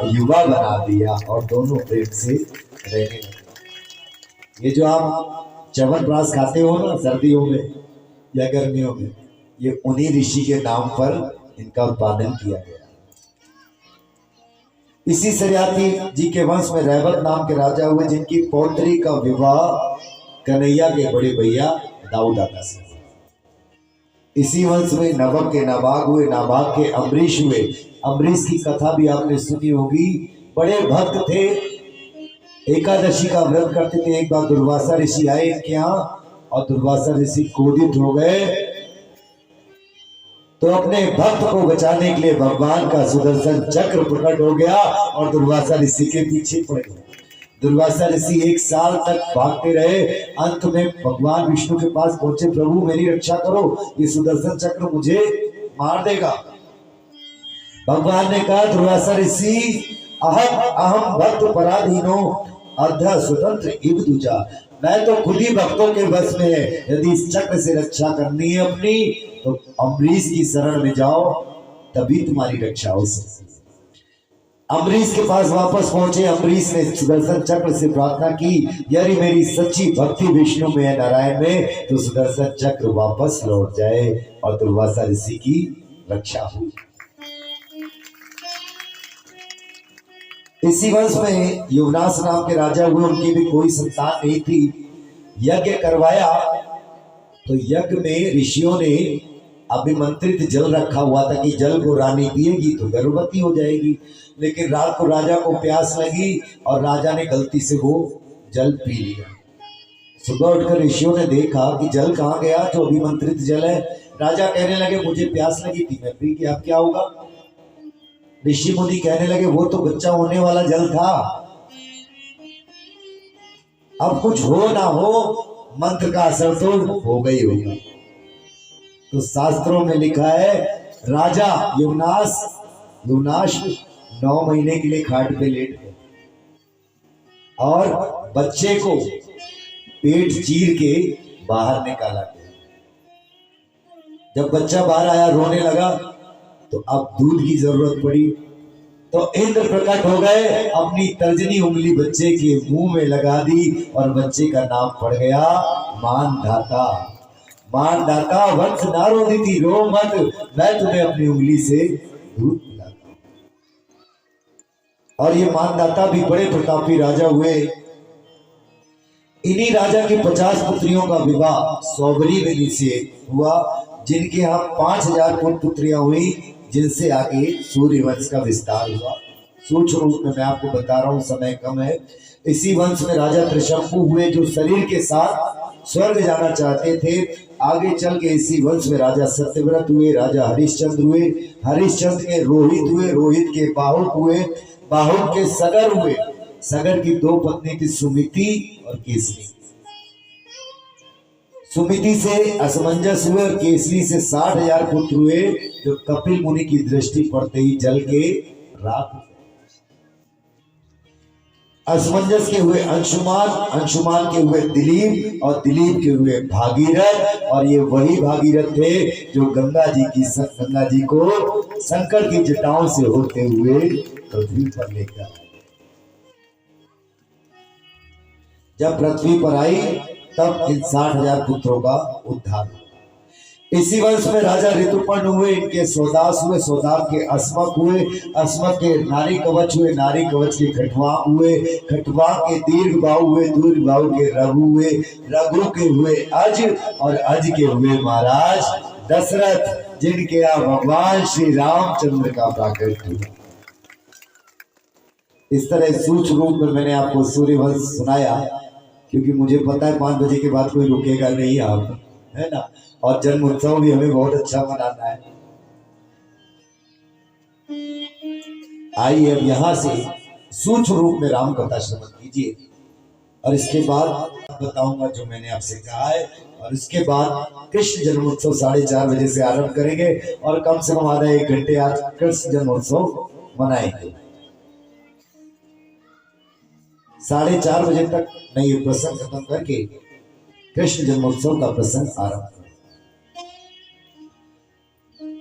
युवा बना दिया और दोनों प्रेम से रहने लगे। ये जो आप च्यवन प्राश खाते हो ना सर्दियों में या गर्मियों में, ये उन्हीं ऋषि के नाम पर इनका उत्पादन किया गया। इसी शर्याति जी के वंश में रैवत नाम के राजा हुए, जिनकी पौत्री का विवाह कन्हैया के बड़े भैया दाऊद दादा से। इसी वंश में नभक के नाभाग हुए, नाभाग के अम्बरीश हुए। अम्बरीश की कथा भी आपने सुनी होगी, बड़े भक्त थे, एकादशी का व्रत करते थे। एक बार दुर्वासा ऋषि आए इनके यहाँ और दुर्वासा ऋषि क्रोधित हो गए तो अपने भक्त को बचाने के लिए भगवान का सुदर्शन चक्र प्रकट हो गया और दुर्वासा ऋषि के पीछे पड़ गया। दुर्वासा ऋषि 1 साल तक भागते रहे। अंत में भगवान विष्णु के पास पहुंचे, प्रभु मेरी रक्षा करो, ये सुदर्शन चक्र मुझे मार देगा। भगवान ने कहा, दुर्वासा ऋषि अहम भक्त पराधीनो अध स्वतंत्र इव दूजा, मैं तो खुद ही भक्तों के बस में है। यदि इस चक्र से रक्षा करनी है अपनी तो अम्बरीश की शरण में जाओ, तभी तुम्हारी रक्षा हो सकती है। अम्बरीश के पास वापस पहुंचे। अम्बरीश ने सुदर्शन चक्र से प्रार्थना की, यदि मेरी सच्ची भक्ति विष्णु में है, नारायण में, तो सुदर्शन चक्र वापस लौट जाए और दुर्वासा ऋषि की रक्षा हुई। इसी वंश में युवनाश नाम के राजा हुए, उनकी भी कोई संतान नहीं थी। यज्ञ करवाया तो यज्ञ में ऋषियों ने अभिमंत्रित जल रखा हुआ था कि जल को रानी पिएगी तो गर्भवती हो जाएगी। लेकिन रात को राजा को प्यास लगी और राजा ने गलती से वो जल पी लिया। सुबह उठकर ऋषियों ने देखा कि जल कहाँ गया, जो अभिमंत्रित जल है। राजा कहने लगे, मुझे प्यास लगी थी, मैं पी गया, अब क्या होगा। ऋषि मुनि कहने लगे, वो तो बच्चा होने वाला जल था, अब कुछ हो ना हो मंत्र का असर तो हो गई होगा। तो शास्त्रों में लिखा है, राजा युवनाश 9 महीने के लिए खाट पे लेट गए और बच्चे को पेट चीर के बाहर निकाला गया। जब बच्चा बाहर आया, रोने लगा, तो अब दूध की जरूरत पड़ी। तो इंद्र प्रकट हो गए, अपनी तर्जनी उंगली बच्चे के मुंह में लगा दी और बच्चे का नाम पड़ गया मानधाता। मानधाता वंश ना रोदी, रो मत, मैं तुम्हें अपनी उंगली से दूध पिलाता हूं। और ये मानधाता भी बड़े प्रतापी राजा हुए। इन्हीं राजा की 50 पुत्रियों का विवाह सौबरी बेली से हुआ, जिनके यहाँ 5000 पुत्रियां हुई, जिनसे आगे सूर्यवंश का विस्तार हुआ। सूक्ष्म रूप में मैं आपको बता रहा हूं, समय कम है। इसी वंश में राजा त्रिशंकु हुए, जो शरीर के साथ स्वर्ग जाना चाहते थे। आगे चल के इसी वंश में राजा सत्यव्रत हुए, राजा हरिश्चंद्र हुए, हरिश्चंद्र के रोहित हुए, रोहित के बाहुक हुए, बाहुक के सगर हुए। सगर की 2 पत्नी थी, सुमिति और केसरी। सुमिति से असमंजस हुए और केसरी से 60,000 पुत्र हुए, जो कपिल मुनि की दृष्टि पड़ते ही जल के राख। असमंजस के हुए अंशुमान, अंशुमान के हुए दिलीप और दिलीप के हुए भागीरथ। और ये वही भागीरथ थे जो गंगा जी को शंकर की जटाओं से होते हुए पृथ्वी पर लेकर आए। जब पृथ्वी पर आई तब इन 60,000 पुत्रों का उद्धार हुआ। इसी वंश में राजा ऋतुपर्ण हुए, इनके सौदास हुए, सौदास के अस्मक हुए, अस्मक के नारी कवच हुए, नारी कवच के खटवा हुए, खटवा के दीर्घ बाहु हुए, दीर्घ बाहु के रघु हुए, रघु के हुए अज और अज के हुए महाराज दशरथ, जिनके यहाँ भगवान श्री रामचंद्र का प्राकट्य हुआ। इस तरह सूक्ष्म रूप में मैंने आपको सूर्यवंश सुनाया, क्योंकि मुझे पता है 5 बजे के बाद कोई रुकेगा नहीं, आप है ना। और जन्म उत्सव भी हमें बहुत अच्छा मनाना है। आइए अब यहां से सूक्ष्म रूप में राम कथा श्रवण कीजिए, और इसके बाद बताऊंगा जो मैंने आपसे कहा है। और इसके बाद कृष्ण जन्मोत्सव 4:30 बजे से आरंभ करेंगे और कम से कम आधा 1 घंटे आज कृष्ण जन्मोत्सव मनाएंगे। 4:30 बजे तक मैं ये प्रसंग खत्म करके कृष्ण जन्मोत्सव का प्रसंग आरंभ करें।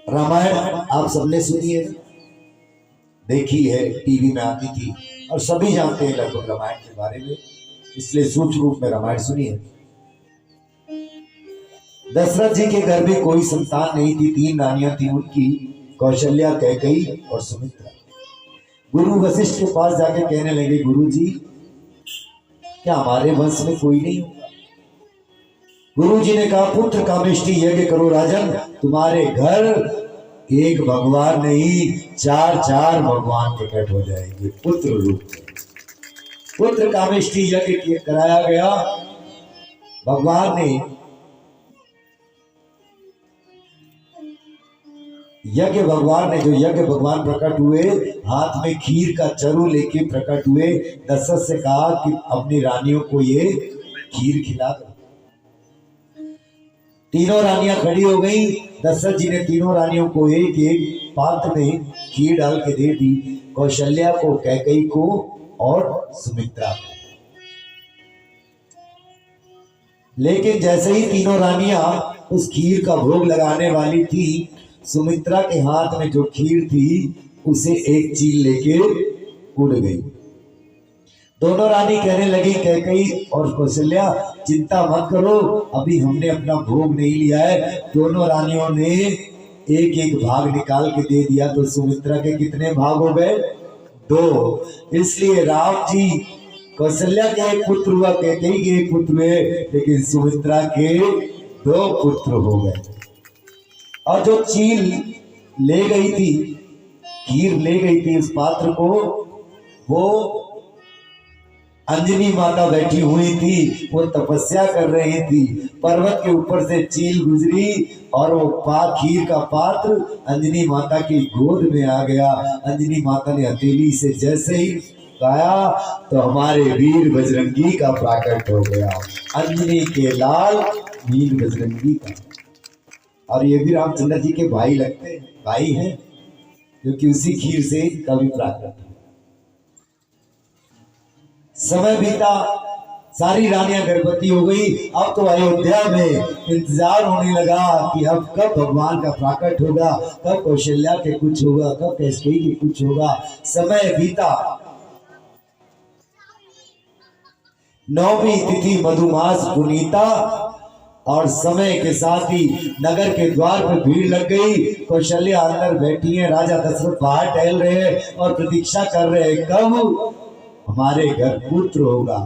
रामायण आप सबने सुनी है, देखी है, टीवी में आती थी और सभी जानते हैं लगभग रामायण के बारे में, इसलिए सूक्ष्म रूप में रामायण सुनिए। दशरथ जी के घर में कोई संतान नहीं थी, 3 रानियां थी उनकी, कौशल्या, कैकेयी और सुमित्रा। गुरु वशिष्ठ के पास जाके कहने लगे, गुरु जी क्या हमारे वंश में कोई नहीं होगा? गुरु जी ने कहा, पुत्र कामेष्टि यज्ञ करो राजन, तुम्हारे घर एक भगवान नहीं 4 भगवान प्रकट हो जाएंगे पुत्र रूप में। पुत्र कामेष्टि यज्ञ कराया गया। भगवान ने यज्ञ भगवान ने, जो यज्ञ भगवान प्रकट हुए हाथ में खीर का चरु लेके प्रकट हुए, दशरथ से कहा कि अपनी रानियों को ये खीर खिला दो। तीनों रानियां खड़ी हो गई। दशरथ जी ने तीनों रानियों को एक एक पात्र में खीर डाल के दे दी, कौशल्या को, कैकेयी को और सुमित्रा को। लेकिन जैसे ही तीनों रानियां उस खीर का भोग लगाने वाली थी, सुमित्रा के हाथ में जो खीर थी उसे एक चील लेके उड़ गई। दोनों रानी कहने लगी, कैकेयी और कौशल्या चिंता मत करो, अभी हमने अपना भोग नहीं लिया है। दोनों रानियों ने एक एक भाग निकाल के दे दिया, तो सुमित्रा के कितने भाग हो गए? 2। इसलिए राम जी कौशल्या के एक पुत्र हुआ, कैकेयी के एक पुत्र हुए, लेकिन सुमित्रा के 2 पुत्र हो गए। और जो चील ले गई थी, खीर ले गई थी उस पात्र को, वो अंजनी माता बैठी हुई थी, वो तपस्या कर रही थी। पर्वत के ऊपर से चील गुजरी और वो खीर का पात्र अंजनी माता की गोद में आ गया। अंजनी माता ने हथेली से जैसे ही गाया तो हमारे वीर बजरंगी का प्राकट हो गया। अंजनी के लाल वीर बजरंगी का। और ये भी रामचंद्र जी के भाई लगते हैं, भाई हैं, क्योंकि उसी खीर से कवि प्राकट। समय बीता, सारी रानियां गर्भवती हो गई। अब तो अयोध्या में इंतजार होने लगा कि अब कब भगवान का प्राकट होगा, कब कौशल्या के कुछ होगा, कब कैकेयी के कुछ होगा। समय बीता। 9वीं तिथि मधुमास पुनीता, और समय के साथ ही नगर के द्वार पर भीड़ लग गई। कौशल्या अंदर बैठी है, राजा दशरथ बाहर टहल रहे हैं और प्रतीक्षा कर रहे हैं कब हमारे घर पुत्र होगा।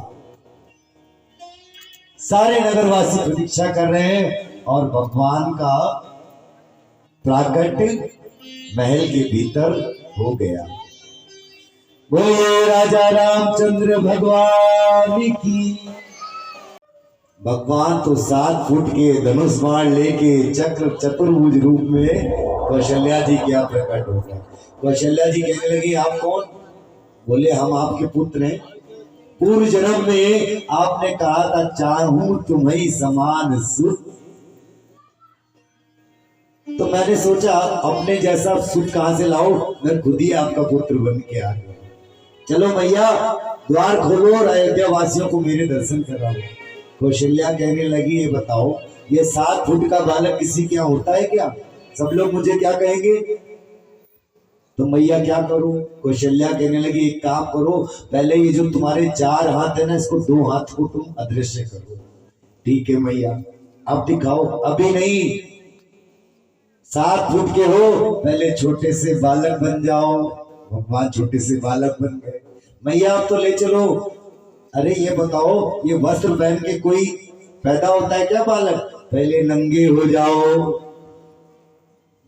सारे नगरवासी प्रतीक्षा कर रहे हैं और भगवान का प्राकट महल के भीतर हो गया। बोले राजा रामचंद्र भगवान की। भगवान तो 7 फुट के धनुष बाण लेके चक्र चतुर्भुज रूप में कौशल्या जी क्या प्रकट हो गया। कौशल्या जी कहने लगी, आप कौन? बोले, हम आपके पुत्र हैं। पूर्व जन्म में आपने कहा था, चाहूं तुम्हें समान सुत। तो मैंने सोचा अपने जैसा सुत कहां से लाऊं, मैं खुद ही आपका पुत्र बन के आ गया। चलो मैया, द्वार खोलो और अयोध्या वासियों को मेरे दर्शन कराओ। कौशल्या कहने लगी, ये बताओ, ये 7 फुट का बालक किसी के यहाँ होता है क्या? सब लोग मुझे क्या कहेंगे? तो मैया क्या करूं? कौशल्या कहने लगी, एक काम करो, पहले ये जो तुम्हारे 4 हाथ है ना, इसको 2 हाथ को तुम अदृश्य करो। ठीक है मैया, अब दिखाओ। अभी नहीं, 7 फुट के हो, पहले छोटे से बालक बन जाओ। भगवान छोटे से बालक बन गए। मैया अब तो ले चलो। अरे ये बताओ, ये वस्त्र पहन के कोई पैदा होता है क्या बालक? पहले नंगे हो जाओ।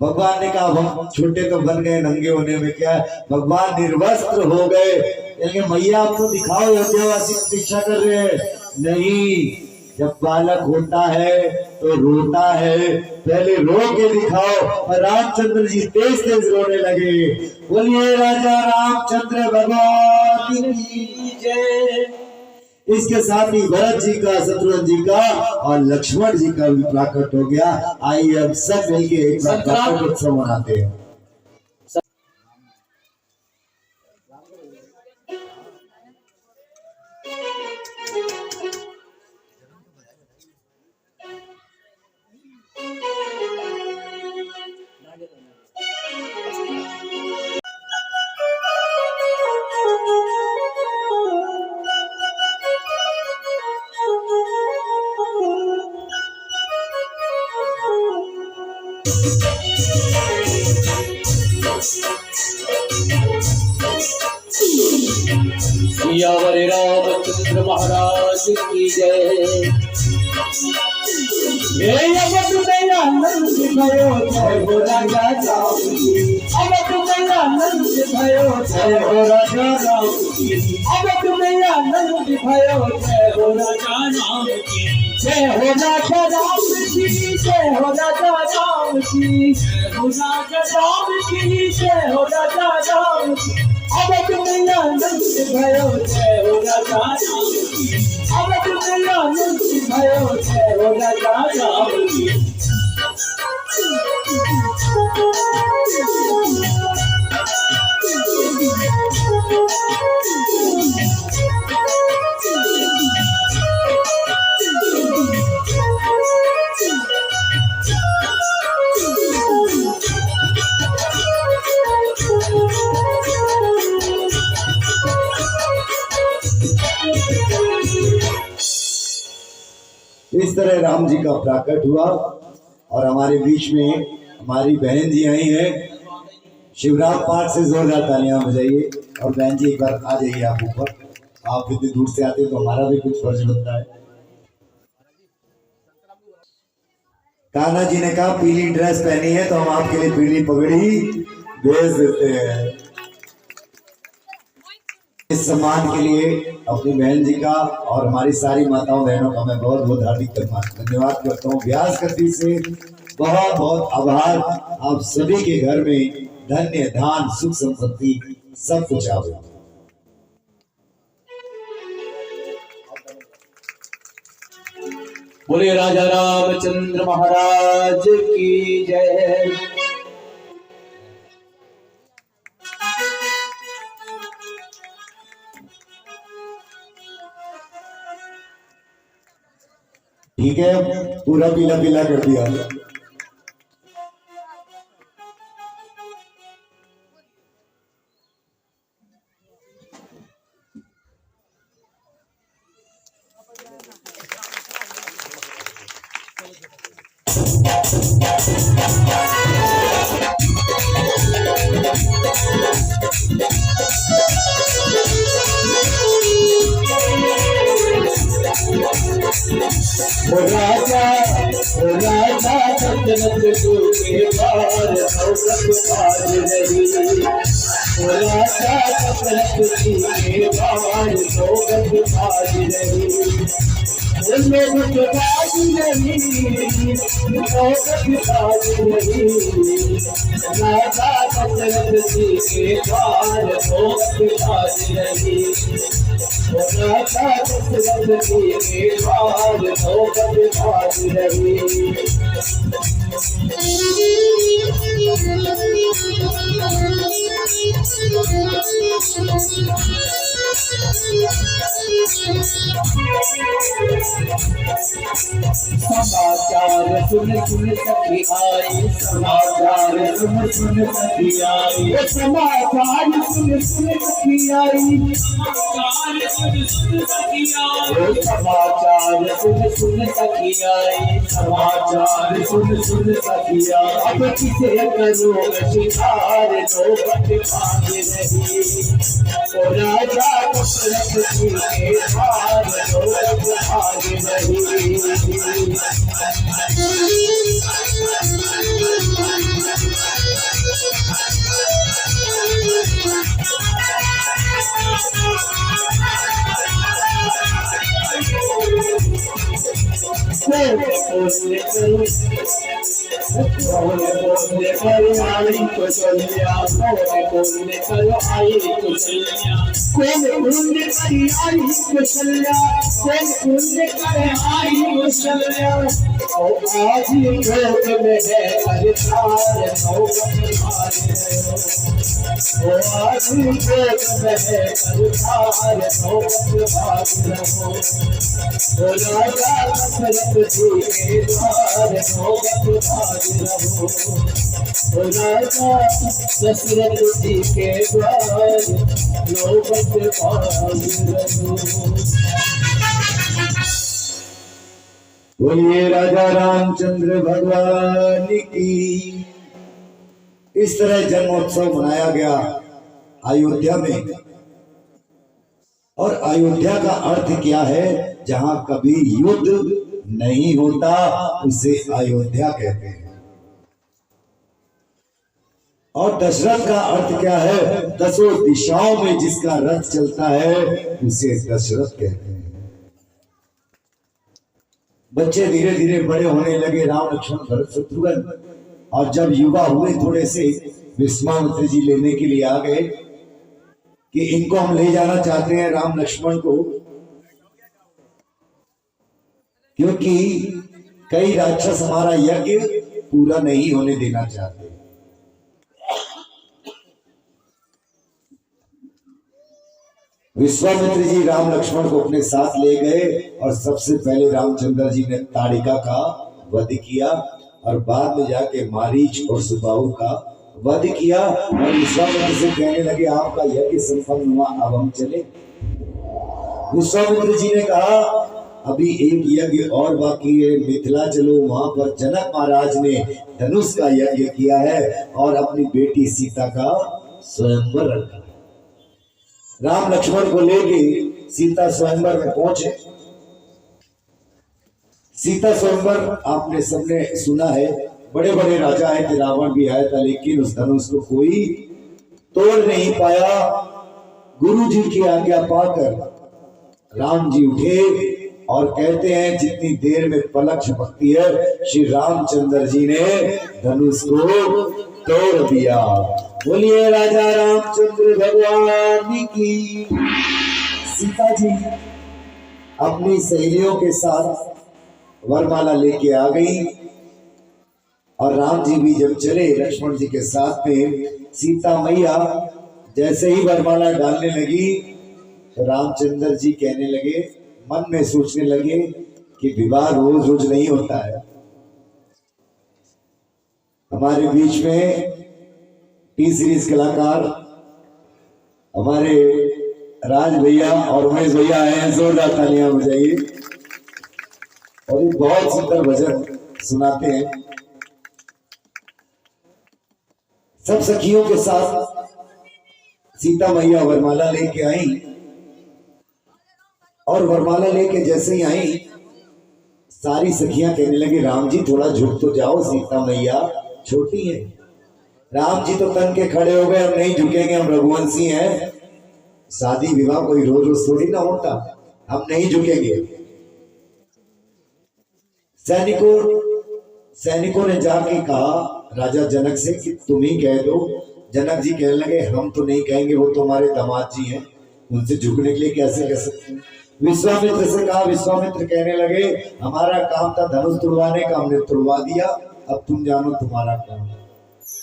भगवान ने कहा, हम छोटे तो बन गए, नंगे होने में क्या है? भगवान निर्वस्त्र हो गए। लेकिन मैया आप तो दिखाओ, अयोध्यावासी प्रतीक्षा कर रहे हैं। नहीं, जब बालक होता है तो रोता है, पहले रो के दिखाओ। और रामचंद्र जी तेज तेज रोने लगे। बोलिए राजा रामचंद्र भगवान की जय। इसके साथ ही भरत जी का, शत्रुघ्न जी का और लक्ष्मण जी का भी प्राकट हो गया। आइए अब सब मिलके एक साथ प्राकट उत्सव मनाते हैं। सियावर रामचंद्र महाराज की जय। नंद भयो जय हो राजा राम की। अब तुम्हें नंद भयो जय हो राजा राम की। अब तुम्हें नंद भयो जय हो राजा राम की। जय हो राजा राम की, जय हो राजा राम राम की, जय हो राजा राम की, जय हो राजा राम की। अवध में आनंद भयो, जय हो राजा राम की। अवध में आनंद भयो, जय हो राजा राम की। इस तरह राम जी का प्राकट हुआ और हमारे बीच में हमारी बहन जी आई हैं। शिवराज पाठ से जोरदार तालियां बजाइए। और बहन जी एक बार आ जाइए आप ऊपर। आप इतनी दूर से आते तो हमारा भी कुछ फर्ज बनता है। कान्हा जी ने कहा पीली ड्रेस पहनी है तो हम आपके लिए पीली पगड़ी भेज देते हैं। इस सम्मान के लिए अपनी बहन जी का और हमारी सारी माताओं बहनों का मैं बहुत बहुत हार्दिक धन्यवाद करता हूँ। व्यास गति से बहुत बहुत आभार। आप सभी के घर में धन्य धान सुख संपत्ति सब कुछ आवे। बोले राजा रामचंद्र महाराज की जय। ठीक है, पूरा पीला पीला कर दिया। राजा दशरथ के बार दौलत आज रही। राजा दशरथ के बार दौलत आज रही। दौलत आज रही, दौलत आज रही। राजा दशरथ के बार दौलत आज रही। राजा दशरथ के बार दौलत आज रही। समाचार सुन सुन सखी आई, समाचार सुन सुन सखी आई। समाचार सुन सुन सखी आई, समाचार सुन सुन सखी आई। समाचार सुन सुन सखी आई, समाचार सुन सुन सखी आई। अब किसे करो शिकार नौबत भाग रही। ओ राजा दशरथ जी के बार नौबत भाग रही। बोलने करो आई कुशल्या, बोलने करो आई कुशल्या। कौन बोलने करी आई कुशल्या, कौन बोलने करे आई कुशल्या। ओ आज लोक में है परितार नौबत भाग रहो। ओ आज लोक में है परितार नौबत भाग रहो। ओ राजा दशरथ जी के द्वार नौबत भाग रहो। ओ राजा दशरथ जी के द्वार नौबत भाग रहो। बोलिए राजा रामचंद्र भगवान की। इस तरह जन्मोत्सव मनाया गया अयोध्या में। और अयोध्या का अर्थ क्या है? जहां कभी युद्ध नहीं होता उसे अयोध्या कहते हैं। और दशरथ का अर्थ क्या है? दसों दिशाओं में जिसका रथ चलता है उसे दशरथ कहते हैं। बच्चे धीरे धीरे बड़े होने लगे, राम लक्ष्मण भरत शत्रुघ्न। और जब युवा हुए थोड़े से, विश्वामित्र जी लेने के लिए आ गए कि इनको हम ले जाना चाहते हैं राम लक्ष्मण को, क्योंकि कई राक्षस हमारा यज्ञ पूरा नहीं होने देना चाहते। विश्वामित्र जी राम लक्ष्मण को अपने साथ ले गए और सबसे पहले रामचंद्र जी ने ताड़िका का वध किया और बाद में जाके मारीच और सुबाहु का वध किया और विश्वामित्र से कहने लगे आपका यज्ञ संपन्न हुआ, अब हम चले। विश्वामित्र जी ने कहा अभी एक यज्ञ और बाकी है, मिथिला चलो, वहां पर जनक महाराज ने धनुष का यज्ञ किया है और अपनी बेटी सीता का स्वयंवर रखा। राम लक्ष्मण को लेके सीता स्वयंवर में पहुंचे। सीता स्वयंवर आपने सबने सुना है, बड़े बड़े राजा आए थे, रावण भी आया था, लेकिन उस धनुष को कोई तोड़ नहीं पाया। गुरु जी की आज्ञा पाकर राम जी उठे और कहते हैं जितनी देर में पलक झपकती है श्री रामचंद्र जी ने धनुष को तोड़ दिया। बोलिए राजा रामचंद्र भगवान की। सीता जी अपनी सहेलियों के साथ वरमाला लेके आ गई और राम जी भी जब चले लक्ष्मण जी के साथ में, सीता मैया जैसे ही वरमाला डालने लगी तो रामचंद्र जी कहने लगे, मन में सोचने लगे कि विवाह रोज रोज नहीं होता है। हमारे बीच में टी सीरीज कलाकार हमारे राज भैया और उमेश भैया आए हैं, जोरदार तालियां बजाइए। और ये बहुत सुंदर भजन सुनाते हैं। सब सखियों के साथ सीता मैया वरमाला लेके आई और वरमाला लेके जैसे ही आई सारी सखियां कहने लगी राम जी थोड़ा झुक तो जाओ, सीता मैया छोटी है। राम जी तो तन के खड़े हो गए, हम नहीं झुकेंगे, हम रघुवंशी हैं, शादी विवाह कोई रोज रोज थोड़ी ना होता, हम नहीं झुकेंगे। सैनिकों ने जाके कहा राजा जनक से कि तुम ही कह दो। जनक जी कहने लगे हम तो नहीं कहेंगे, वो तो हमारे दामाद जी हैं, उनसे झुकने के लिए कैसे कह सकते हैं। विश्वामित्र से कहा, विश्वामित्र कहने लगे हमारा काम था धनुष तुड़वाने का, हमने तुड़वा दिया, अब तुम जानो तुम्हारा काम।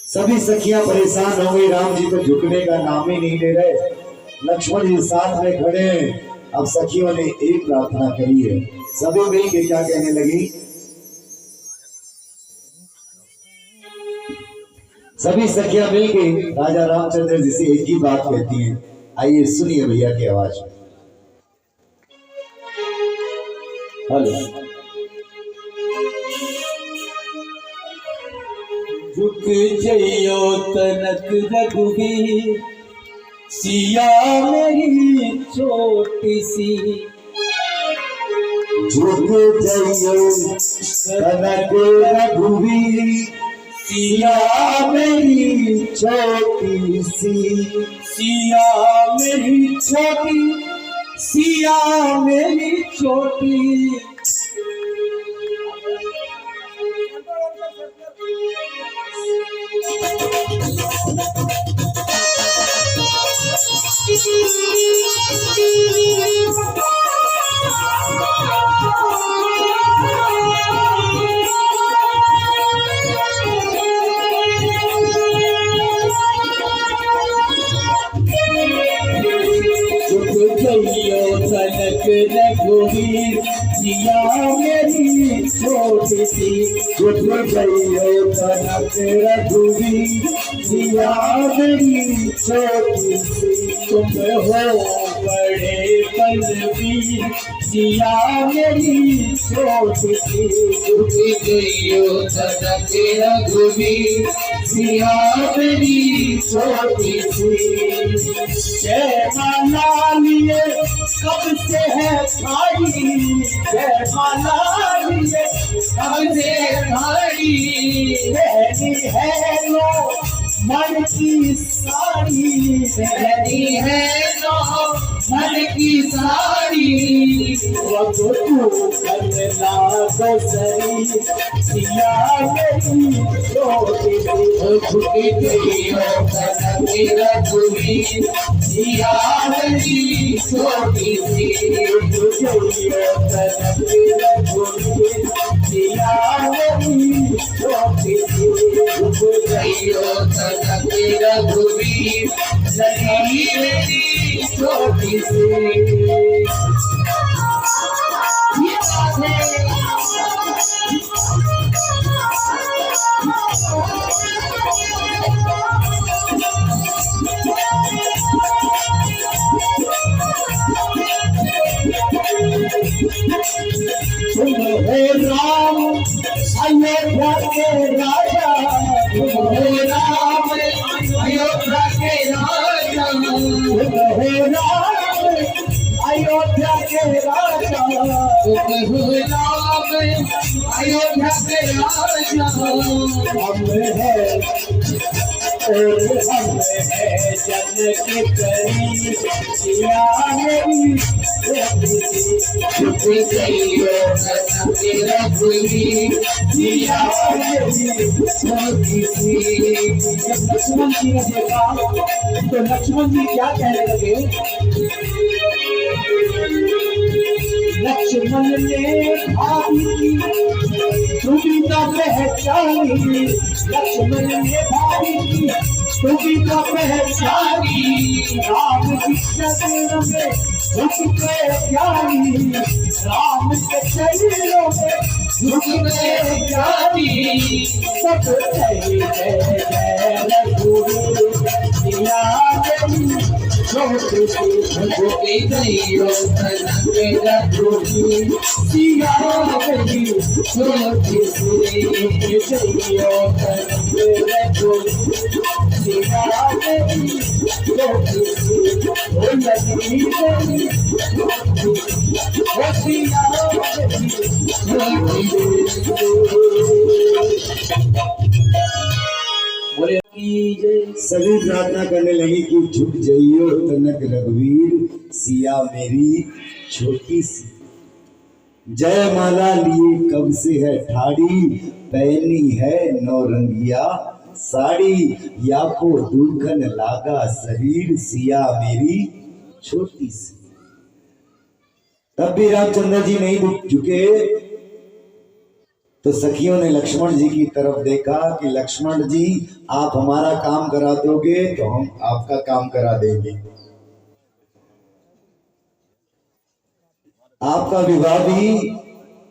सभी सखियां परेशान हो गई, राम जी तो झुकने का नाम ही नहीं ले रहे, लक्ष्मण जी साथ में खड़े हैं। अब सखियों ने एक प्रार्थना करी है, सभी मिलकर क्या कहने लगी, सभी सखियां मिलकर राजा रामचंद्र जी से एक ही बात कहती हैं। आइए सुनिए भैया की आवाज में। हेलो। झुक जइयो तनक रघुवीर, सिया मेरी छोटी सी। झुक जइयो तनक रघुवीर, सिया मेरी छोटी सी। सिया मेरी छोटी, सिया मेरी छोटी। तनक रघुवीर, सिया मेरी छोटी सी। झुक जइयो तनक रघुवीर, सिया मेरी छोटी सी। तुम हो बड़े बलवीर, सिया मेरी छोटी सी। झुक जइयो तनक रघुवीर, सिया मेरी छोटी सी। जय माला लिए कब से है खाई, जय माला लिए कब से खाई। रहनी है लो मन की साड़ी, रहनी है तो मन की साड़ी। अब तू करना तो सही सिया मेरी छोटी सी झुकी गई हो सनक रघुवीर सिया मेरी छोटी सी रघुवीर सही मेरी छोटी सी ये बात है राम अयोध्या के राजा हे राम अयोध्या के राजा हे राम अयोध्या के राजा हे राम अयोध्या के राजा हम है और हम है जन के करीब सिया मेरी झुकी गई हो सनक रघुवीर सिया मेरी छोटी सी जब लक्ष्मण जी ने देखा तो लक्ष्मण जी क्या कहने लगे लक्ष्मण ने भाभी की सुविधा पहचानी लक्ष्मण ने भाभी की सुविधा पहचानी राम की चरणों में झुक गए ज्ञानी राम के चरणों में झुक गए ज्ञानी सब सही जय जय रघुवीर सिया मेरी छोटी सी झुकी गई हो सनक रघुवीर सिया मेरी छोटी सी सिया मेरी छोटी सी ओ लगी मेरी ओ सिया मेरी सभी प्रार्थना करने लगी कि झुक जाइयो तनक रघुवीर सिया मेरी छोटी सी जयमाला लिए कब से है ठाड़ी पहनी है नौरंगिया साड़ी याको दुल्हन लागा शरीर सिया मेरी छोटी सी। तब भी रामचंद्र जी नहीं झुके तो सखियों ने लक्ष्मण जी की तरफ देखा कि लक्ष्मण जी आप हमारा काम करा दोगे तो हम आपका काम करा देंगे, आपका विवाह भी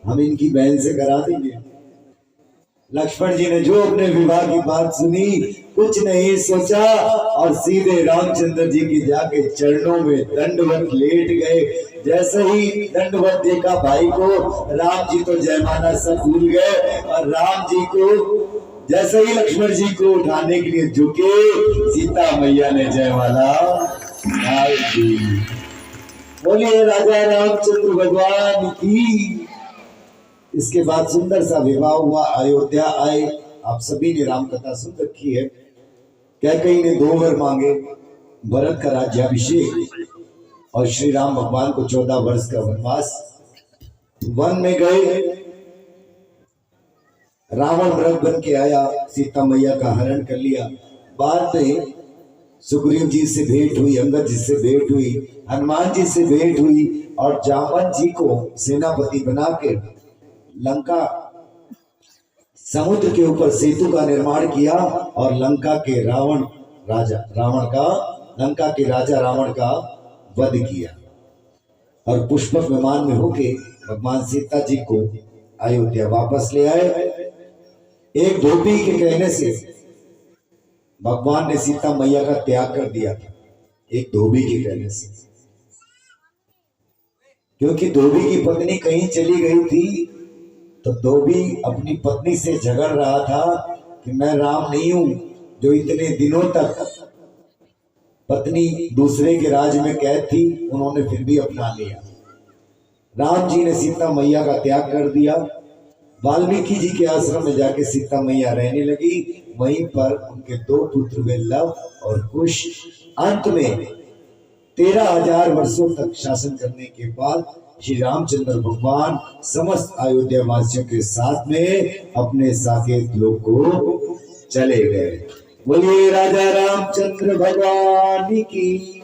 हम इनकी बहन से करा देंगे। लक्ष्मण जी ने जो अपने विवाह की बात सुनी कुछ नहीं सोचा और सीधे रामचंद्र जी की जाके चरणों में दंडवत लेट गए। जैसे ही दंडवत देखा भाई को, राम जी तो जयमाला सब भूल गए और राम जी को जैसे ही लक्ष्मण जी को उठाने के लिए झुके, सीता मैया ने जयमाला डाल दी। बोलिए राजा रामचंद्र भगवान की। इसके बाद सुंदर सा विवाह हुआ, अयोध्या आए। आप सभी ने राम कथा सुन रखी है। कैकेयी ने 2 वर मांगे, भरत का राज्याभिषेक और श्री राम भगवान को 14 वर्ष का वनवास। वन में गए, रावण मृग बन के आया, सीता मैया का हरण कर लिया। बाद में सुग्रीव जी से भेंट हुई, अंगद जी से भेंट हुई, हनुमान जी से भेंट हुई और जामवंत जी को सेनापति बना के लंका समुद्र के ऊपर सेतु का निर्माण किया और लंका के राजा रावण का वध किया और पुष्पक विमान में होके भगवान सीता जी को अयोध्या वापस ले आए। एक धोबी के कहने से भगवान ने सीता मैया का त्याग कर दिया था, एक धोबी के कहने से, क्योंकि धोबी की पत्नी कहीं चली गई थी तो धोबी अपनी पत्नी से झगड़ रहा था कि मैं राम नहीं हूं जो इतने दिनों तक पत्नी दूसरे के राज में कैद थी, उन्होंने फिर भी अपना लिया। राम जी ने सीता मैया का त्याग कर दिया। वाल्मीकि जी के आश्रम में जाके सीता मैया रहने लगी। वहीं पर उनके 2 पुत्र हुए, लव और कुश। अंत में 13,000 वर्षों तक शासन करने के बाद श्री रामचंद्र भगवान समस्त अयोध्या वासियों के साथ में अपने साकेत लोक को चले गए। बोलिए राजा रामचंद्र भगवान की।